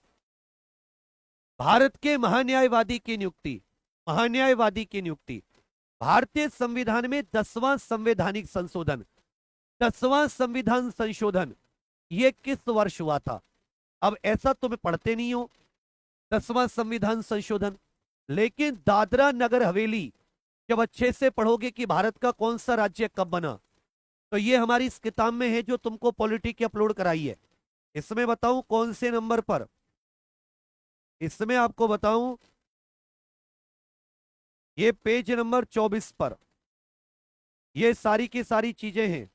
भारत के महान्यायवादी की नियुक्ति, महान्यायवादी की नियुक्ति भारतीय संविधान में 10वां संवैधानिक संशोधन, 10वां संविधान संशोधन ये किस वर्ष हुआ था? अब ऐसा तुम पढ़ते नहीं हो 10वां संविधान संशोधन, लेकिन दादरा नगर हवेली जब अच्छे से पढ़ोगे कि भारत का कौन सा राज्य कब बना, तो ये हमारी इस किताब में है जो तुमको पॉलिटी की अपलोड कराई है। इसमें बताऊं कौन से नंबर पर? इसमें आपको बताऊं ये पेज नंबर 24 पर ये सारी की सारी चीजें हैं।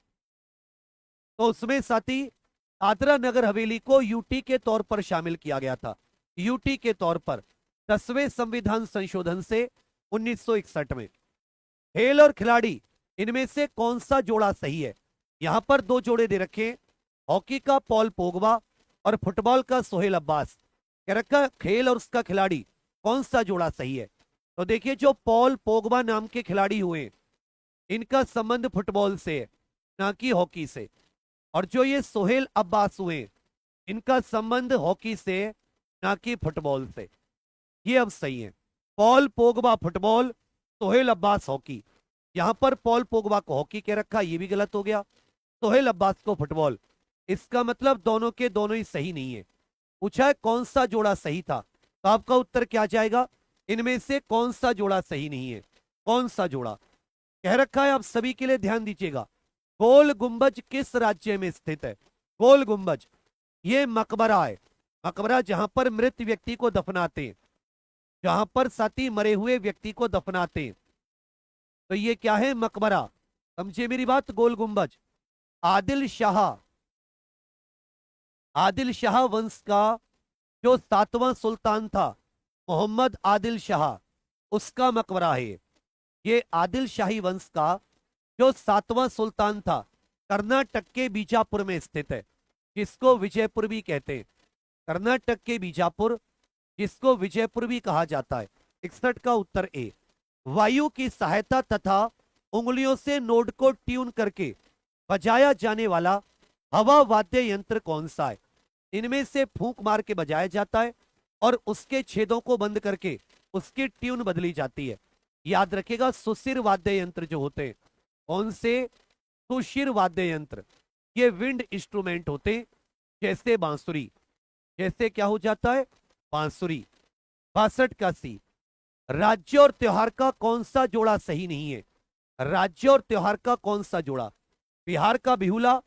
तो उसमें साथी दादरा नगर हवेली को यूटी के तौर पर शामिल किया गया था। यूटी के तौर पर 10वें संविधान संशोधन से 1961 में। खेल और खिलाड़ी, इनमें से कौन सा जोड़ा सही है? यहां पर दो जोड़े दे रखे हैं, हॉकी का पॉल पोगबा और फुटबॉल का सोहेल अब्बास। कह रखा खेल और उसका खिलाड़ी, कौन सा जोड़ा सही है? तो देखिए, जो पॉल पोगबा नाम के खिलाड़ी हुए, इनका संबंध फुटबॉल से है, ना कि हॉकी से। और जो ये सोहेल अब्बास हुए, इनका संबंध हॉकी से, ना कि फुटबॉल से। ये अब सही है। Paul Pogba football, Sohail Abbas hockey. यहां पर पॉल पोगबा को हॉकी कह रखा, ये भी गलत हो गया। सोहेल अब्बास को फुटबॉल। इसका मतलब दोनों के दोनों ही सही नहीं है। पूछा है कौन सा जोड़ा सही था, तो आपका उत्तर क्या जाएगा? इनमें से कौन सा जोड़ा सही नहीं है? कौन सा जोड़ा कह रखा है? आप सभी के लिए ध्यान दीजिएगा। गोल गुंबज किस राज्य में स्थित है? गोल गुंबज, ये मकबरा है। मकबरा जहां पर मृत व्यक्ति को दफनाते हैं, जहां पर साथी मरे हुए व्यक्ति को दफनाते हैं, तो ये क्या है? मकबरा। समझे मेरी बात? गोल गुंबज। आदिल शाह, आदिल शाह वंश का जो 7वां सुल्तान था, मोहम्मद आदिल शाह, उसका मकबरा है ये। आदिल शाही वंश का जो 7वां सुल्तान था, कर्नाटक के बीजापुर में स्थित है, जिसको विजयपुर भी कहते हैं। कर्नाटक के बीजापुर, जिसको विजयपुर भी कहा जाता है। 61 का उत्तर ए। वायु की सहायता तथा उंगलियों से नोड को ट्यून करके बजाया जाने वाला हवा वाद्य यंत्र कौन सा है? इनमें से फूंक मार के बजाया जाता है और उसके छेदों को बंद करके उसकी ट्यून बदली जाती है। याद रखिएगा, सुशिर वाद्य यंत्र जो होते हैं, कौन से? सुशिर वाद्य यंत्र। ये विंड इंस्ट्रूमेंट होते हैं, जैसे बांसुरी। जैसे क्या हो जाता है? बांसुरी। 62 का सी। राज्य और त्योहार का कौन सा जोड़ा सही नहीं है? राज्य और त्योहार का कौन सा जोड़ा? बिहार का बिहुला,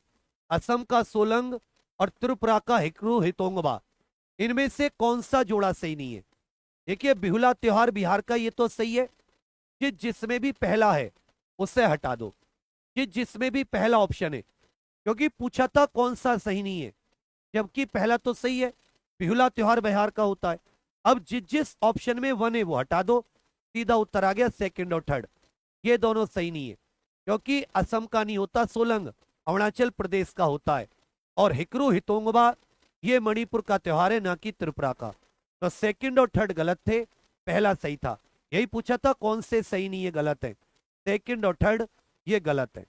असम का सोलंग और त्रिपुरा का हिकरू हितोंगबा। इनमें से कौन सा जोड़ा सही नहीं है? देखिए, बिहुला त्योहार बिहार का, ये तो सही है। जिसमें भी पहला है उसे हटा दो। जिसमें भी पहला ऑप्शन है, क्योंकि पूछा था कौन सा सही नहीं है, जबकि पहला तो सही है। बिहुला त्योहार बिहार का होता है। अब जिस ऑप्शन में 1 है वो हटा दो, सीधा उत्तर आ गया सेकंड और थर्ड। ये दोनों सही नहीं है, क्योंकि असम का नहीं होता सोलंग, अरुणाचल प्रदेश का होता है। और हिकरू हितोंगबा, ये मणिपुर का त्योहार है, ना कि त्रिपुरा का। तो सेकंड और थर्ड गलत थे, पहला सही था। यही पूछा था कौन से सही नहीं है, गलत है। सेकंड और थर्ड ये गलत है।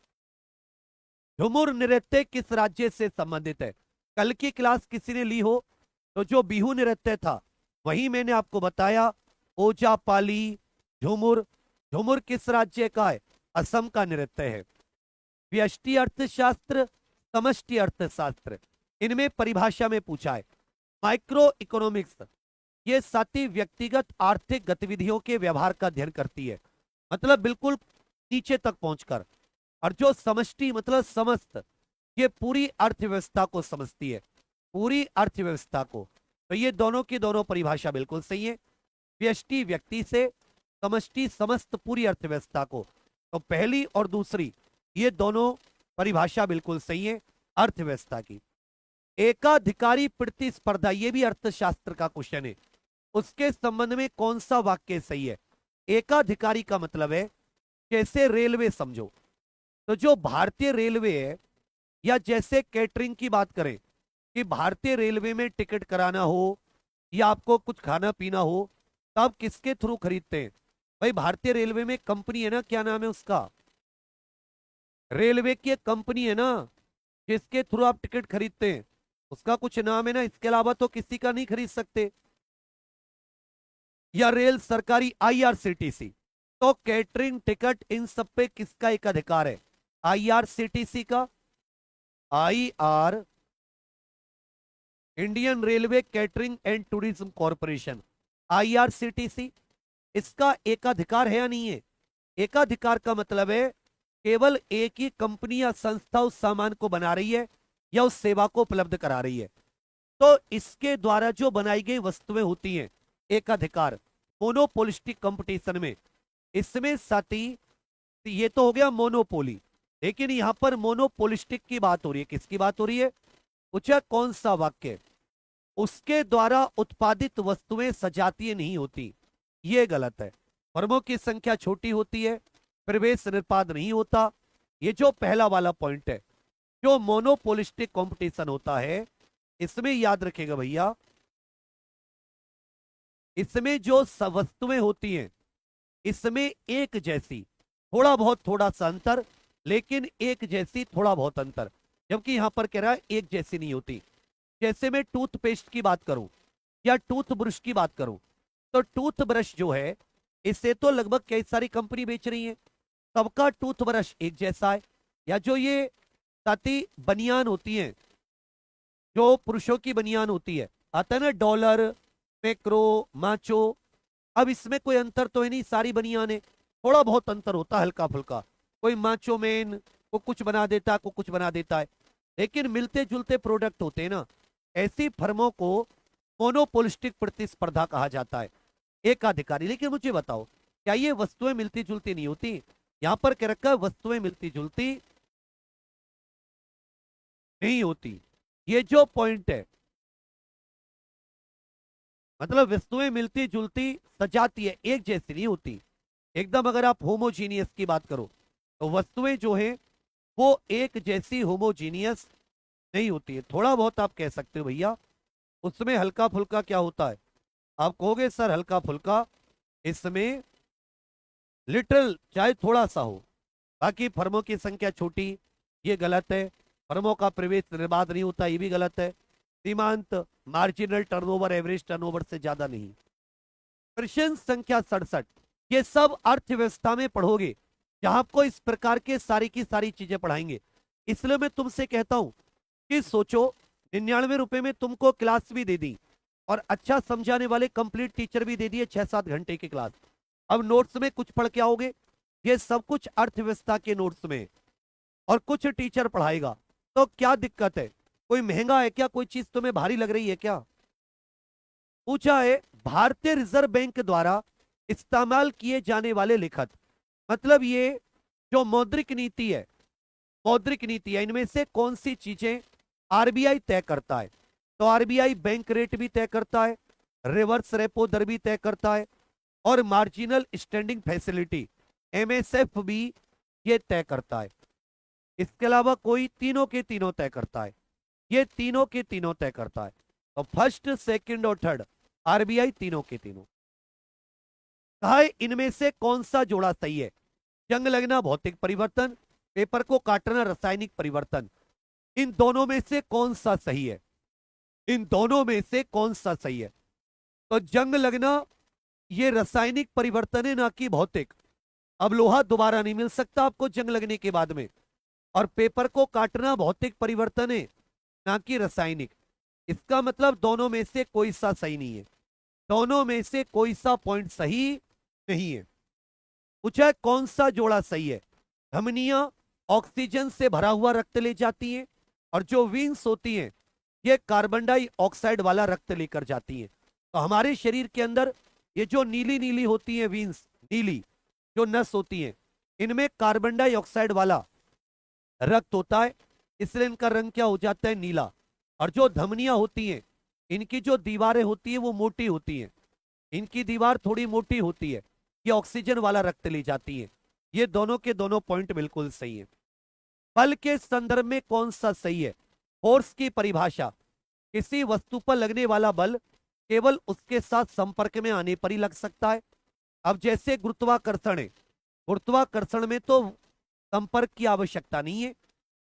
झुमुर नृत्य किस राज्य से संबंधित है? कल की क्लास किसी ने ली हो तो जो बिहू नृत्य था, वही मैंने आपको बताया। ओजापाली, झुमुर। झुमुर किस राज्य का है? असम का नृत्य है। व्यष्टि अर्थशास्त्र, समष्टि अर्थशास्त्र, इनमें परिभाषा में पूछा है। माइक्रो इकोनॉमिक्स, ये साथी व्यक्तिगत आर्थिक गतिविधियों के व्यवहार का अध्ययन करती है, मतलब बिल्कुल नीचे तक पहुंचकर। और जो समष्टि मतलब समस्त, ये पूरी अर्थव्यवस्था को समझती है, पूरी अर्थव्यवस्था को। तो ये दोनों की दोनों परिभाषा बिल्कुल सही है। व्यष्टि व्यक्ति से, समष्टि समस्त पूरी अर्थव्यवस्था को। तो पहली और दूसरी ये दोनों परिभाषा बिल्कुल सही है अर्थव्यवस्था की। एकाधिकारी प्रतिस्पर्धा, ये भी अर्थशास्त्र का क्वेश्चन है। उसके संबंध में कौन सा वाक्य सही है? एकाधिकारी का मतलब है, जैसे रेलवे समझो, तो जो भारतीय रेलवे है, या जैसे कैटरिंग की बात करें कि भारतीय रेलवे में टिकट कराना हो या आपको कुछ खाना पीना हो, तो आप किसके थ्रू खरीदते हैं? भाई भारतीय रेलवे में कंपनी है ना, क्या नाम है उसका? रेलवे की एक कंपनी है ना, जिसके थ्रू आप टिकट खरीदते हैं, उसका कुछ नाम है ना। इसके अलावा तो किसी का नहीं खरीद सकते। या रेल सरकारी आईआरसीटीसी। तो कैटरिंग, टिकट, इन सब पे किसका एक अधिकार है? आईआरसीटीसी का। IR, Indian railway catering and tourism corporation, IRCTC. इसका एकाधिकार है या नहीं है? एकाधिकार का मतलब है केवल एक ही कंपनी या संस्था उस सामान को बना रही है या उस सेवा को उपलब्ध करा रही है। तो इसके द्वारा जो बनाई गई वस्तुएं होती हैं, एकाधिकार। मोनोपोलिस्टिक कंपटीशन में, इसमें साथी ये तो हो गया मोनोपोली, लेकिन यहां पर मोनोपोलिस्टिक की बात हो रही है। किसकी बात हो रही है? पूछा कौन सा वाक्य? उसके द्वारा उत्पादित वस्तुएं सजातीय नहीं होती, ये गलत है। फर्मों की संख्या छोटी होती है, प्रवेश निर्बाध नहीं होता। ये जो पहला वाला पॉइंट है, जो मोनोपोलिस्टिक कंपटीशन होता है, इसमें याद रखेगा भैया, इसमें जो वस्तुएं होती हैं, इसमें एक जैसी, थोड़ा सा अंतर, लेकिन एक जैसी थोड़ा बहुत अंतर, जबकि यहां पर कह रहा है एक जैसी नहीं होती। जैसे मैं टूथपेस्ट की बात करूं या टूथ ब्रश की बात करूं, तो टूथ ब्रश जो है, इसे तो लगभग कई सारी कंपनी बेच रही है, सबका टूथ ब्रश एक जैसा है। या जो ये ताती बनियान होती है, जो पुरुषों की बनियान होती है, आता है ना डॉलर, मैक्रो, माचो, अब इसमें कोई अंतर तो है नहीं, सारी बनियान है, थोड़ा बहुत अंतर होता है हल्का फुल्का, कोई माचो मैन को कुछ बना देता है, को कुछ बना देता है, लेकिन मिलते जुलते प्रोडक्ट होते हैं ना। ऐसी फर्मों को मोनोपोलिस्टिक प्रतिस्पर्धा कहा जाता है, एकाधिकारी। लेकिन मुझे बताओ, क्या ये वस्तुएं मिलती जुलती नहीं होती? यहां पर कह रखा है वस्तुएं मिलती जुलती नहीं होती। ये जो पॉइंट है, मतलब वस्तुएं मिलती जुलती सजाती है, एक जैसी नहीं होती एकदम। अगर आप होमोजीनियस की बात करो, तो वस्तुएं जो है वो एक जैसी होमोजीनियस नहीं होती है। थोड़ा बहुत आप कह सकते हो भैया, उसमें हल्का फुल्का क्या होता है, आप कहोगे सर हल्का फुल्का, इसमें लिटिल चाहे थोड़ा सा हो। बाकी फर्मों की संख्या छोटी, ये गलत है। फर्मों का प्रवेश निर्बाध नहीं होता, ये भी गलत है। सीमांत, मार्जिनल टर्नओवर एवरेज टर्नओवर से ज्यादा नहीं। प्रश्न संख्या 67, ये सब अर्थव्यवस्था में पढ़ोगे, जहां आपको इस प्रकार के सारी की सारी चीजें पढ़ाएंगे। इसलिए मैं तुमसे कहता हूं कि सोचो, 99 रुपए में तुमको क्लास भी दे दी, और अच्छा समझाने वाले कंप्लीट टीचर भी दे दिए, 6-7 घंटे की क्लास। अब नोट्स में कुछ पढ़ के आओगे, ये सब कुछ अर्थव्यवस्था के नोट्स में, और कुछ टीचर पढ़ाएगा, तो क्या दिक्कत है? कोई महंगा है क्या? कोई चीज तुम्हें भारी लग रही है क्या? पूछा है भारतीय रिजर्व बैंक द्वारा इस्तेमाल किए जाने वाले लिखत, मतलब ये जो मौद्रिक नीति है, इनमें से कौन सी चीजें आरबीआई तय करता है? तो आरबीआई बैंक रेट भी तय करता है, रिवर्स रेपो दर भी तय करता है, और मार्जिनल स्टैंडिंग फैसिलिटी एमएसएफ भी ये तय करता है। इसके अलावा कोई तीनों के तीनों तय करता है, ये तीनों के तीनों तय करता है। तो फर्स्ट, सेकंड और थर्ड, आरबीआई तीनों के तीनों। कहा है इनमें से कौन सा जोड़ा सही है? जंग लगना भौतिक परिवर्तन, पेपर को काटना रासायनिक परिवर्तन। इन दोनों में से कौन सा सही है? इन दोनों में से कौन सा सही है? तो जंग लगना ये रासायनिक परिवर्तन है, ना कि भौतिक। अब लोहा दोबारा नहीं मिल सकता आपको जंग लगने के बाद में, और पेपर को काटना भौतिक परिवर्तन है, ना कि रासायनिक। इसका मतलब दोनों में से कोई सा सही नहीं है, दोनों में से कोई सा पॉइंट सही नहीं है। पूछा कौन सा जोड़ा सही है? धमनियां ऑक्सीजन से भरा हुआ रक्त ले जाती हैं, और जो वीन्स होती हैं ये कार्बन डाइऑक्साइड वाला रक्त लेकर जाती हैं। तो हमारे शरीर के अंदर ये जो नीली नीली होती हैं वीन्स, नीली जो नस होती हैं, इनमें कार्बन डाइऑक्साइड वाला रक्त होता है, इसलिए इनका रंग क्या हो जाता है? नीला। और जो धमनियां होती हैं, इनकी जो दीवारें होती है वो मोटी होती हैं, इनकी दीवार थोड़ी मोटी होती है, ये ऑक्सीजन वाला रक्त ले जाती है। ये दोनों के दोनों पॉइंट बिल्कुल सही है। बल के संदर्भ में कौन सा सही है? फोर्स की परिभाषा, किसी वस्तु पर लगने वाला बल केवल उसके साथ संपर्क में आने पर ही लग सकता है। अब जैसे गुरुत्वाकर्षण है, गुरुत्वाकर्षण में तो संपर्क की आवश्यकता नहीं है,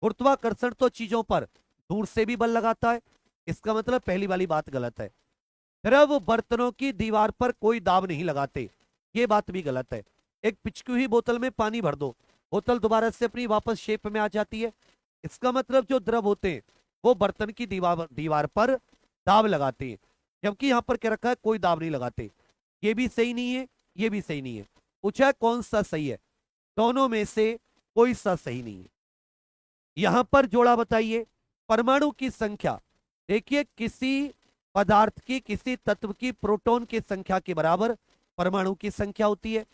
गुरुत्वाकर्षण तो चीजों पर दूर से भी बल लगाता है। इसका मतलब पहली वाली बात गलत है। द्रव बर्तनों की दीवार पर कोई दाब नहीं लगाते, ये बात भी गलत है। एक पिचकी हुई बोतल में पानी भर दो, बोतल दोबारा से अपनी वापस शेप में आ जाती है। इसका मतलब जो द्रव होते हैं वो बर्तन की दीवार पर दाब लगाते हैं, जबकि यहां पर क्या रखा है? कोई दाब नहीं लगाते। ये भी सही नहीं है, ये भी सही नहीं है। पूछा है कौन सा सही है? दोनों में से कोई सा सही नहीं है। यहां पर जोड़ा बताइए, परमाणु की संख्या। देखिए, किसी पदार्थ की, किसी तत्व की प्रोटॉन की संख्या के बराबर परमाणु की संख्या होती है,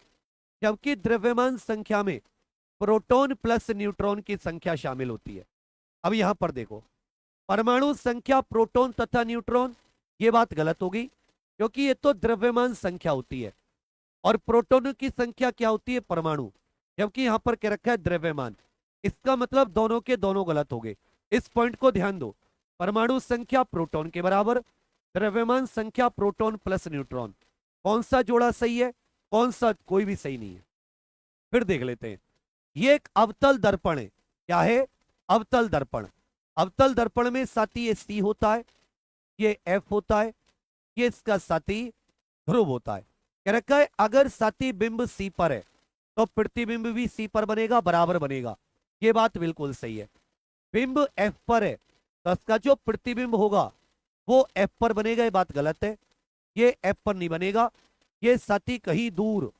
जबकि द्रव्यमान संख्या में प्रोटॉन प्लस न्यूट्रॉन की संख्या शामिल होती है। अब यहां पर देखो, परमाणु संख्या प्रोटॉन तथा न्यूट्रॉन, ये बात गलत होगी, क्योंकि ये तो द्रव्यमान संख्या होती है। और प्रोटॉनों की संख्या क्या होती है? परमाणु। जबकि यहां पर क्या रखा है? द्रव्यमान। इसका मतलब दोनों के दोनों गलत हो गए। इस पॉइंट को ध्यान दो। परमाणु संख्या प्रोटॉन के बराबर, द्रव्यमान संख्या प्रोटॉन प्लस न्यूट्रॉन। कौन सा जोड़ा सही है? कौन सा? कोई भी सही नहीं है। फिर देख लेते हैं। ये एक अवतल दर्पण है। क्या है? अवतल दर्पण। अवतल दर्पण में साथी ये सी होता है, ये एफ होता है, ये इसका साथी ध्रुव होता है। कह रखा है अगर साथी बिंब सी पर है तो प्रतिबिंब भी सी पर बनेगा, बराबर बनेगा। ये बात बिल्कुल सही है। बिंब एफ पर है तो इसका जो प्रतिबिंब होगा वो एफ पर बनेगा, ये बात गलत है। ये एफ पर नहीं बनेगा, ये साथी कहीं दूर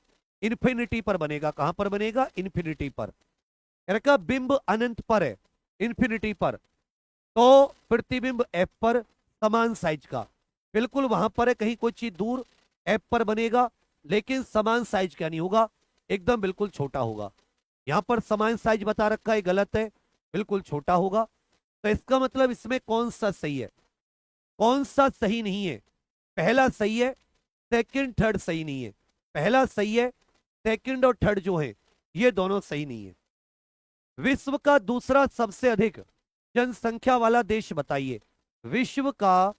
इन्फिनिटी पर बनेगा। कहां पर बनेगा? इन्फिनिटी पर। कह रखा बिंब अनंत पर है, इन्फिनिटी पर, तो प्रतिबिंब एफ पर समान साइज का, बिल्कुल वहां पर है कहीं कोई चीज दूर, एफ पर बनेगा, लेकिन समान साइज का नहीं होगा, एकदम बिल्कुल छोटा होगा। यहां पर समान साइज बता रखा है, गलत है, बिल्कुल छोटा होगा। तो इसका मतलब इसमें कौन सा सही है? कौन सा सही नहीं है? पहला सही है, सेकंड थर्ड सही नहीं है। पहला सही है, सेकंड और थर्ड जो है ये दोनों सही नहीं है। विश्व का दूसरा सबसे अधिक जनसंख्या वाला देश बताइए। विश्व का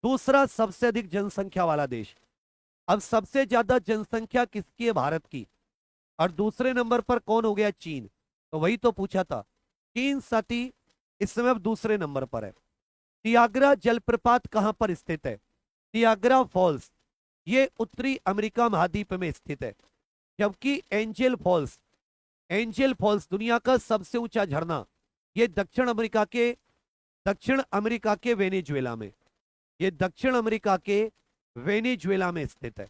दूसरा सबसे अधिक जनसंख्या वाला देश। अब सबसे ज्यादा जनसंख्या किसकी है? भारत की। और दूसरे नंबर पर कौन हो गया? चीन। तो वही तो पूछा था। चीन साथी इस समय अब दूसरे नंबर पर है। टियाग्रा जलप्रपात कहां पर स्थित है? टियाग्रा फॉल्स ये उत्तरी अमेरिका महाद्वीप में स्थित है। जबकि एंजल फॉल्स दुनिया का सबसे ऊंचा झरना, ये दक्षिण अमेरिका के वेनेजुएला में, ये दक्षिण अमेरिका के वेनेजुएला में स्थित है।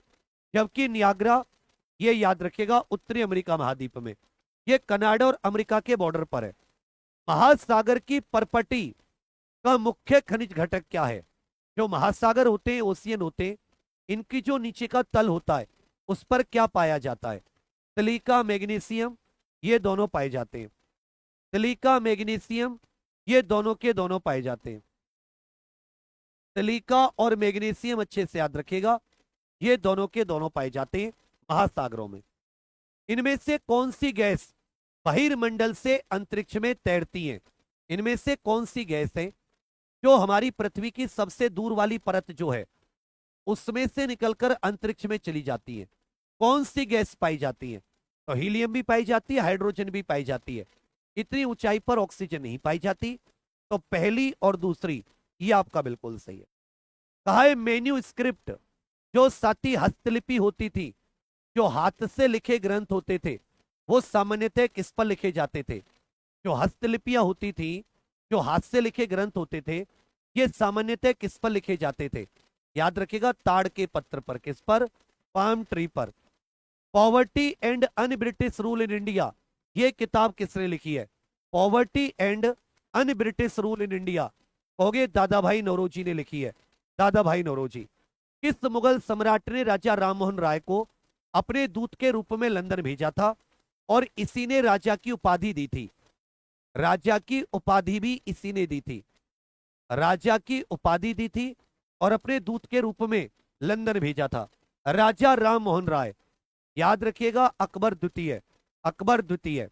जबकि नियाग्रा, ये याद रखिएगा, उत्तरी अमेरिका महाद्वीप में, ये कनाडा और अमेरिका के बॉर्डर पर है। महासागर की परपटी का मुख्य खनिज घटक क्या है? जो महासागर होते हैं, ओशियन होते हैं, इनकी जो नीचे का तल होता है उस पर क्या पाया जाता है? सिलिका, मैग्नीशियम, ये दोनों पाए जाते हैं। सिलिका, मैग्नीशियम, ये दोनों के दोनों पाए जाते हैं। सिलिका और मैग्नीशियम अच्छे से याद रखिएगा, ये दोनों के दोनों पाए जाते हैं महासागरों में। इनमें से कौन सी गैस बहिर्मंडल से अंतरिक्ष में तैरती है? इनमें से कौन सी गैस है जो हमारी पृथ्वी की सबसे दूर वाली परत जो है उसमें से निकलकर अंतरिक्ष में चली जाती है? कौन सी गैस पाई जाती है? तो हीलियम भी पाई जाती है, हाइड्रोजन भी पाई जाती है। इतनी ऊंचाई पर ऑक्सीजन नहीं पाई जाती। तो पहली और दूसरी ये आपका बिल्कुल सही है। कहा है मेन्यू स्क्रिप्ट जो साथी हस्तलिपि होती थी, जो हाथ से लिखे ग्रंथ होते थे, वो सामान्यतः किस पर लिखे जाते थे? जो हस्तलिपियां होती थी, जो हाथ से लिखे ग्रंथ होते थे, ये सामान्यतः किस पर लिखे जाते थे? याद रखिएगा, ताड़ के पत्र पर। किस पर? पाम ट्री पर। Poverty and un British rule in India, ये किताब किसने लिखी है? Poverty and un British rule in India, कहोगे दादा भाई नौरोजी ने लिखी है। दादा भाई नौरोजी। किस मुगल सम्राट ने राजा राममोहन राय को अपने दूत के रूप में लंदन भेजा था और इसी ने राजा की उपाधि दी थी? राजा की उपाधि भी इसी ने दी थी। राजा की उपाधि दी थी और अपने दूत के रूप में लंदन भेजा था राजा राम मोहन राय। याद रखिएगा, अकबर द्वितीय। अकबर द्वितीय।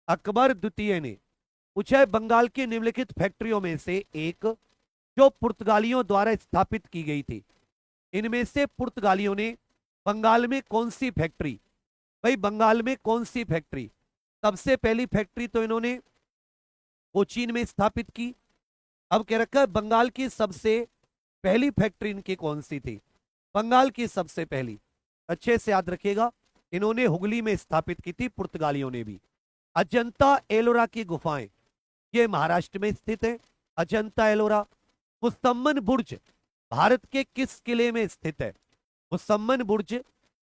अकबर द्वितीय ने पूछा है बंगाल की निम्नलिखित फैक्ट्रियों में से एक जो पुर्तगालियों द्वारा स्थापित की गई थी, इनमें से पुर्तगालियों ने बंगाल में कौन सी फैक्ट्री, भाई बंगाल में कौन सी फैक्ट्री? सबसे पहली फैक्ट्री तो इन्होंने कोचीन में स्थापित की। अब कह रखा है बंगाल की सबसे पहली फैक्ट्री इनकी कौन सी थी? बंगाल की सबसे पहली, अच्छे से याद रखिएगा, इन्होंने हुगली में स्थापित की थी, पुर्तगालियों ने भी। अजंता एलोरा की गुफाएं, ये महाराष्ट्र में स्थित है। अजंता एलोरा। मुसम्मन बुर्ज भारत के किस किले में स्थित है? मुसम्मन बुर्ज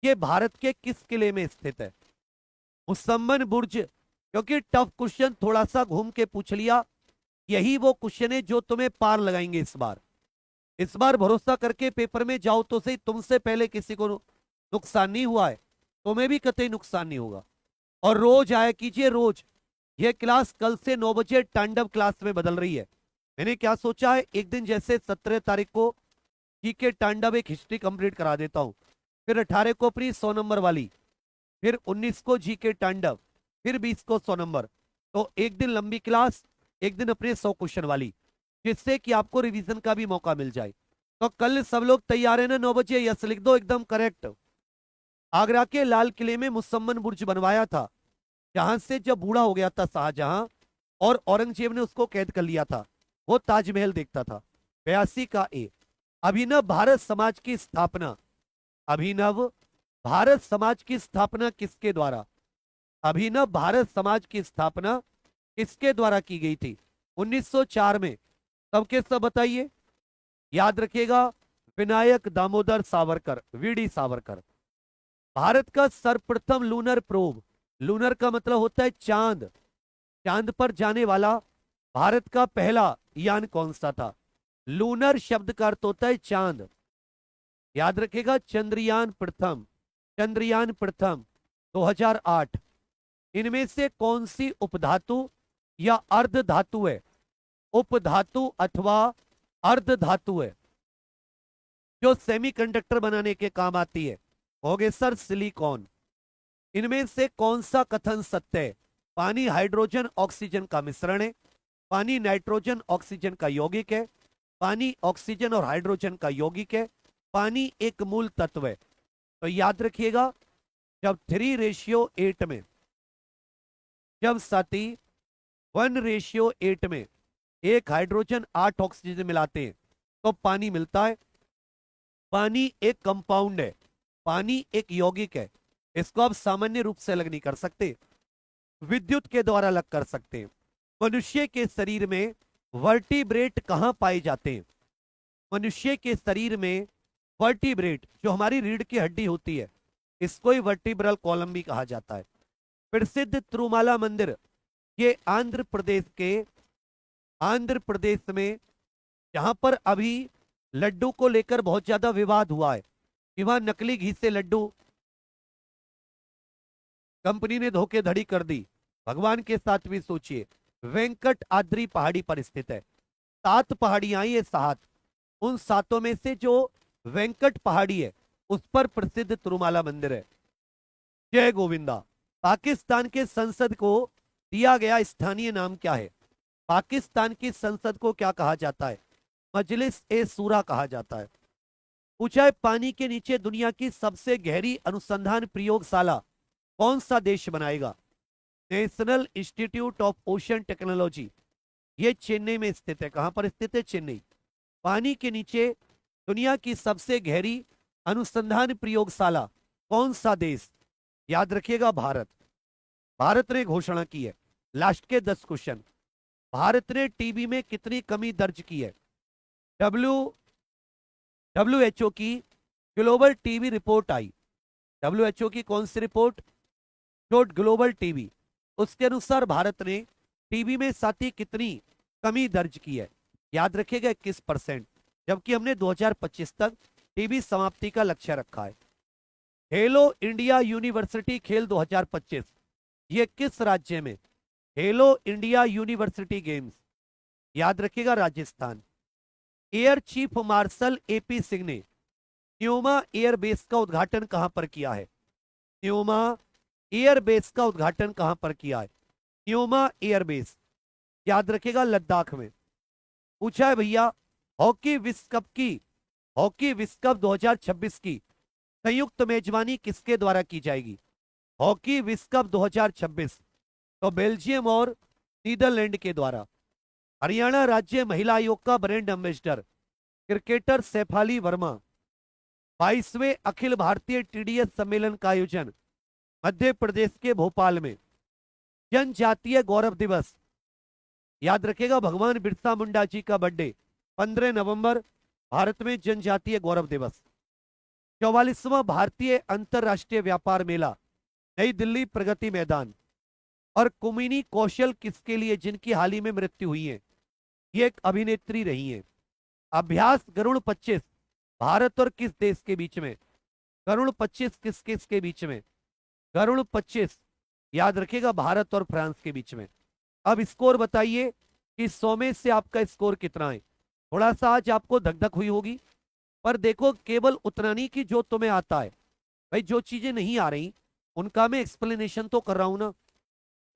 ये भारत के किस किले में स्थित है? मुसम्मन बुर्ज, क्योंकि टफ क्वेश्चन थोड़ा सा घूम के पूछ लिया, यही वो क्वेश्चन है जो तुम्हें पार लगाएंगे इस बार। इस बार भरोसा करके पेपर में जाओ तो सही, तुमसे पहले किसी को नुकसान नहीं हुआ है, तुम्हें भी कतई नुकसान नहीं होगा। और रोज आया कीजिए, रोज। यह क्लास कल से 9 बजे तांडव क्लास में बदल रही है। मैंने क्या सोचा है, एक दिन जैसे 17 तारीख को जीके तांडव एक हिस्ट्री कंप्लीट करा देता हूं, फिर 18 को प्री 100 नंबर वाली, फिर 19 को जीके तांडव, फिर 20 को 100 नंबर। तो एक दिन लंबी क्लास, एक दिन अपने 100 क्वेश्चन वाली, जिससे कि आपको रिवीजन का भी मौका मिल जाए। तो कल सब लोग तैयार है ना? 9 बजे यस लिख दो, एकदम करेक्ट। आगरा के लाल किले में मुसम्मन बुर्ज बनवाया था, जहां से जब बूढ़ा हो गया था शाहजहां और औरंगजेब ने उसको कैद कर लिया था, वो ताजमहल देखता था। 82 का ए। अभिनव भारत समाज की स्थापना, अभिनव भारत समाज की स्थापना किसके द्वारा? अभिनव भारत समाज की स्थापना किसके द्वारा की गई थी? 1904 में। सबके सब बताइए। याद रखिएगा, विनायक दामोदर सावरकर, वीडी सावरकर। भारत का सर्वप्रथम लूनर प्रोब, लूनर का मतलब होता है चांद, चांद पर जाने वाला भारत का पहला यान कौन सा था? लूनर शब्द का अर्थ होता है चांद। याद रखिएगा, चंद्रयान प्रथम, चंद्रयान प्रथम 2008। इनमें से कौन सी उपधातु या अर्ध धातु है, उपधातु अथवा अर्ध धातु है, जो सेमीकंडक्टर बनाने के काम आती है? होगे सर सिलिकॉन। इनमें से कौन सा कथन सत्य है? पानी हाइड्रोजन ऑक्सीजन का मिश्रण है, पानी नाइट्रोजन ऑक्सीजन का यौगिक है, पानी ऑक्सीजन और हाइड्रोजन का यौगिक है, पानी एक मूल तत्व है। तो याद रखिएगा, जब 3:8 में, जब साथी 1:8 में एक हाइड्रोजन 8 ऑक्सीजन मिलाते हैं तो पानी मिलता है। पानी एक कंपाउंड है, पानी एक यौगिक है। इसको आप सामान्य रूप से अलग नहीं कर सकते, विद्युत के द्वारा अलग कर सकते हैं। मनुष्य के शरीर में वर्टिब्रेट कहां पाए जाते हैं? मनुष्य के शरीर में वर्टिब्रेट, जो हमारी रीढ़ की हड्डी होती है, इसको ही वर्टिब्रल कॉलम भी कहा जाता है। प्रसिद्ध तिरुमाला मंदिर, ये आंध्र प्रदेश के, आंध्र प्रदेश में, जहां पर अभी लड्डू को लेकर बहुत ज्यादा विवाद हुआ है कि वहां नकली घी से लड्डू कंपनी ने धोखेधड़ी कर दी। भगवान के साथ भी सोचिए, वेंकट आद्री पहाड़ी पर स्थित है। 7 पहाड़ियां, ये 7, उन 7 में से जो वेंकट पहाड़ी है उस पर प्रसिद्ध तिरुमाला मंदिर है। जय गोविंदा। पाकिस्तान के संसद को दिया गया स्थानीय नाम क्या है? पाकिस्तान की संसद को क्या कहा जाता है? मजलिस ए सूरा कहा जाता है। पूछा है, पानी के नीचे दुनिया की सबसे गहरी अनुसंधान प्रयोगशाला कौन सा देश बनाएगा? National institute of ocean technology, ये चेन्नई में स्थित है। कहां पर स्थित है? चेन्नई। पानी के नीचे दुनिया की सबसे गहरी अनुसंधान प्रयोगशाला कौन सा देश? याद रखिएगा, भारत। भारत ने घोषणा की है। लास्ट के 10 क्वेश्चन। भारत ने टीबी में कितनी कमी दर्ज की है? डब्ल्यूएचओ की global TB report I. WHO की कौन सी रिपोर्ट? जो ग्लोबल टीबी, उसके अनुसार भारत ने टीबी में साथी कितनी कमी दर्ज की है? याद रखिएगा, 21%, जबकि हमने 2025 तक टीबी समाप्ति का लक्ष्य रखा है। खेलो इंडिया यूनिवर्सिटी खेल 2025, ये किस राज्य में? खेलो इंडिया यूनिवर्सिटी गेम्स, याद रखिएगा, Rajasthan. Air chief marshal AP Singh ने न्योमा एयर बेस का उद्घाटन कहां पर किया है? न्योमा एयर बेस का उद्घाटन कहां पर किया है? न्योमा एयर बेस, याद रखिएगा, लद्दाख में। पूछा है भैया, हॉकी विश्व कप की, हॉकी विश्व कप 2026 की संयुक्त मेजबानी किसके द्वारा की जाएगी? हॉकी विश्व कप 2026 तो बेल्जियम और नीदरलैंड के द्वारा। हरियाणा राज्य महिला आयोग का brand ambassador cricketer Shafali Verma. 22वें अखिल भारतीय टीडीएस सम्मेलन का आयोजन मध्य प्रदेश के भोपाल में। जनजातीय गौरव दिवस, याद रखिएगा, भगवान बिरसा मुंडा जी का बर्थडे 15 नवंबर, भारत में जनजातीय गौरव दिवस। 44वां भारतीय अंतरराष्ट्रीय व्यापार मेला नई दिल्ली प्रगति मैदान। और कुमिनी कौशल किसके लिए, जिनकी हाल ही में मृत्यु हुई है? ये एक अभिनेत्री रही है। अभ्यास गरुड़ 25 भारत और किस देश के बीच में? गरुड़ 25 किस किस के बीच में? गरुड़ 25 याद रखिएगा, भारत और फ्रांस के बीच में। अब स्कोर बताइए कि 100 में से आपका स्कोर कितना है? थोड़ा सा आज आपको धक धक हुई होगी, पर देखो केवल उतना नहीं कि जो तुम्हें आता है, भाई जो चीजें नहीं आ रही उनका मैं एक्सप्लेनेशन तो कर रहा हूं ना।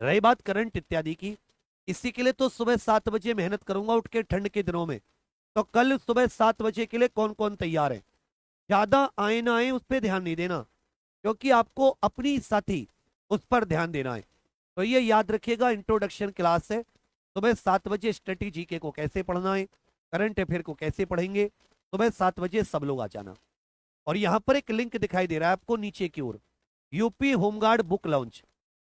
रही बात करंट इत्यादि की, इसी के लिए तो सुबह 7 बजे मेहनत करूंगा उठ के ठंड के दिनों में। तो कल सुबह 7 बजे के लिए कौन कौन तैयार है? ज्यादा आए ना आए उस पर ध्यान नहीं देना, क्योंकि आपको अपनी साथी उस पर ध्यान देना है। तो ये याद रखिएगा, इंट्रोडक्शन क्लास है सुबह 7 बजे। स्ट्रेटेजी के को कैसे पढ़ना है, करंट अफेयर को कैसे पढ़ेंगे, सुबह 7 बजे सब लोग आ जाना। और यहाँ पर एक लिंक दिखाई दे रहा है आपको नीचे की ओर, यूपी होमगार्ड बुक लॉन्च।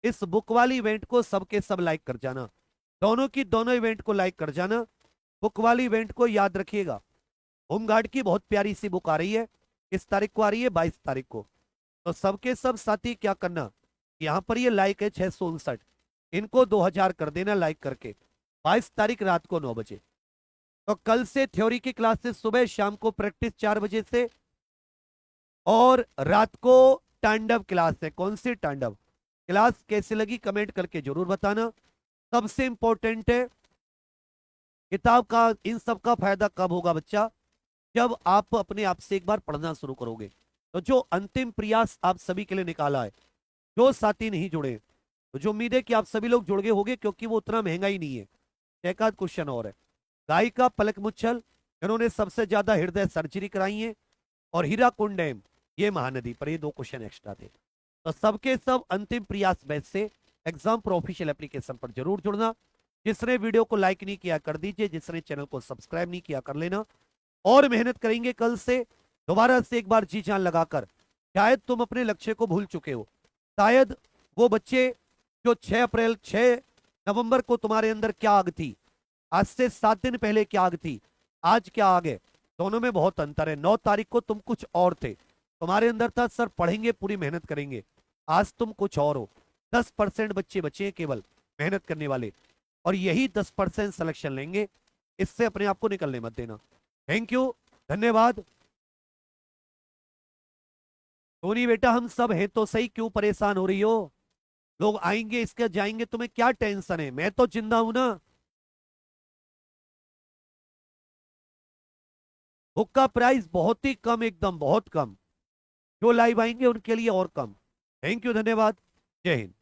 इस बुक वाली इवेंट को सबके सब लाइक कर जाना, दोनों की दोनों इवेंट को लाइक कर जाना। बुक वाली इवेंट को याद रखिएगा, होमगार्ड की बहुत प्यारी सी बुक आ रही है। किस तारीख को आ रही है? 22 तारीख को। तो सबके सब साथी क्या करना, यहाँ पर ये लाइक है 659, इनको 2000 कर देना लाइक करके। 22 तारीख रात को 9 बजे। तो कल से थ्योरी की क्लासेस सुबह शाम को प्रैक्टिस 4 बजे से, और रात को तांडव क्लास है। कौन सी तांडव क्लास कैसे लगी कमेंट करके जरूर बताना। सबसे इंपॉर्टेंट है किताब का, इन सब का फायदा कब होगा बच्चा? जब आप अपने आप से एक बार पढ़ना शुरू करोगे। तो जो अंतिम प्रयास आप सभी के लिए निकाला है, जो साथी नहीं जुड़े, तो जो उम्मीद है कि आप सभी लोग जुड़ गए होंगे, क्योंकि वो उतना महंगा ही नहीं है। एक आध क्वेश्चन और है। गायिका पलक मुच्छल, इन्होंने सबसे ज्यादा हृदय सर्जरी कराई है। और हीराकुंड डैम, ये महानदी पर, ये 2 क्वेश्चन एक्स्ट्रा थे। तो सबके सब अंतिम प्रयास बैच से एग्जाम प्रो ऑफिशियल एप्लीकेशन पर जरूर जुड़ना। जिसने वीडियो को लाइक नहीं किया कर दीजिए, जिसने चैनल को सब्सक्राइब नहीं किया कर लेना। और मेहनत करेंगे कल से दोबारा से एक बार जी जान लगाकर। शायद तुम अपने लक्ष्य को भूल चुके हो, शायद वो बच्चे जो 6 नवंबर को तुम्हारे अंदर क्या आग थी, आज से 7 दिन पहले क्या आग थी, आज क्या आग है, दोनों में बहुत अंतर है। 9 तारीख को तुम कुछ और थे, तुम्हारे अंदर था सर पढ़ेंगे पूरी मेहनत करेंगे, आज तुम कुछ और हो। 10% बच्चे बचे हैं केवल मेहनत करने वाले, और यही 10% सिलेक्शन लेंगे। इससे अपने आप को निकलने मत देना। थैंक यू, धन्यवाद। टोनी बेटा हम सब हैं तो सही, क्यों परेशान हो रही हो? लोग आएंगे इसके जाएंगे, तुम्हें क्या टेंशन है? मैं तो जिंदा हूं ना। बुक का प्राइस बहुत ही कम, एकदम बहुत कम। जो लाइव आएंगे उनके लिए और कम। थैंक यू, धन्यवाद, जय हिंद।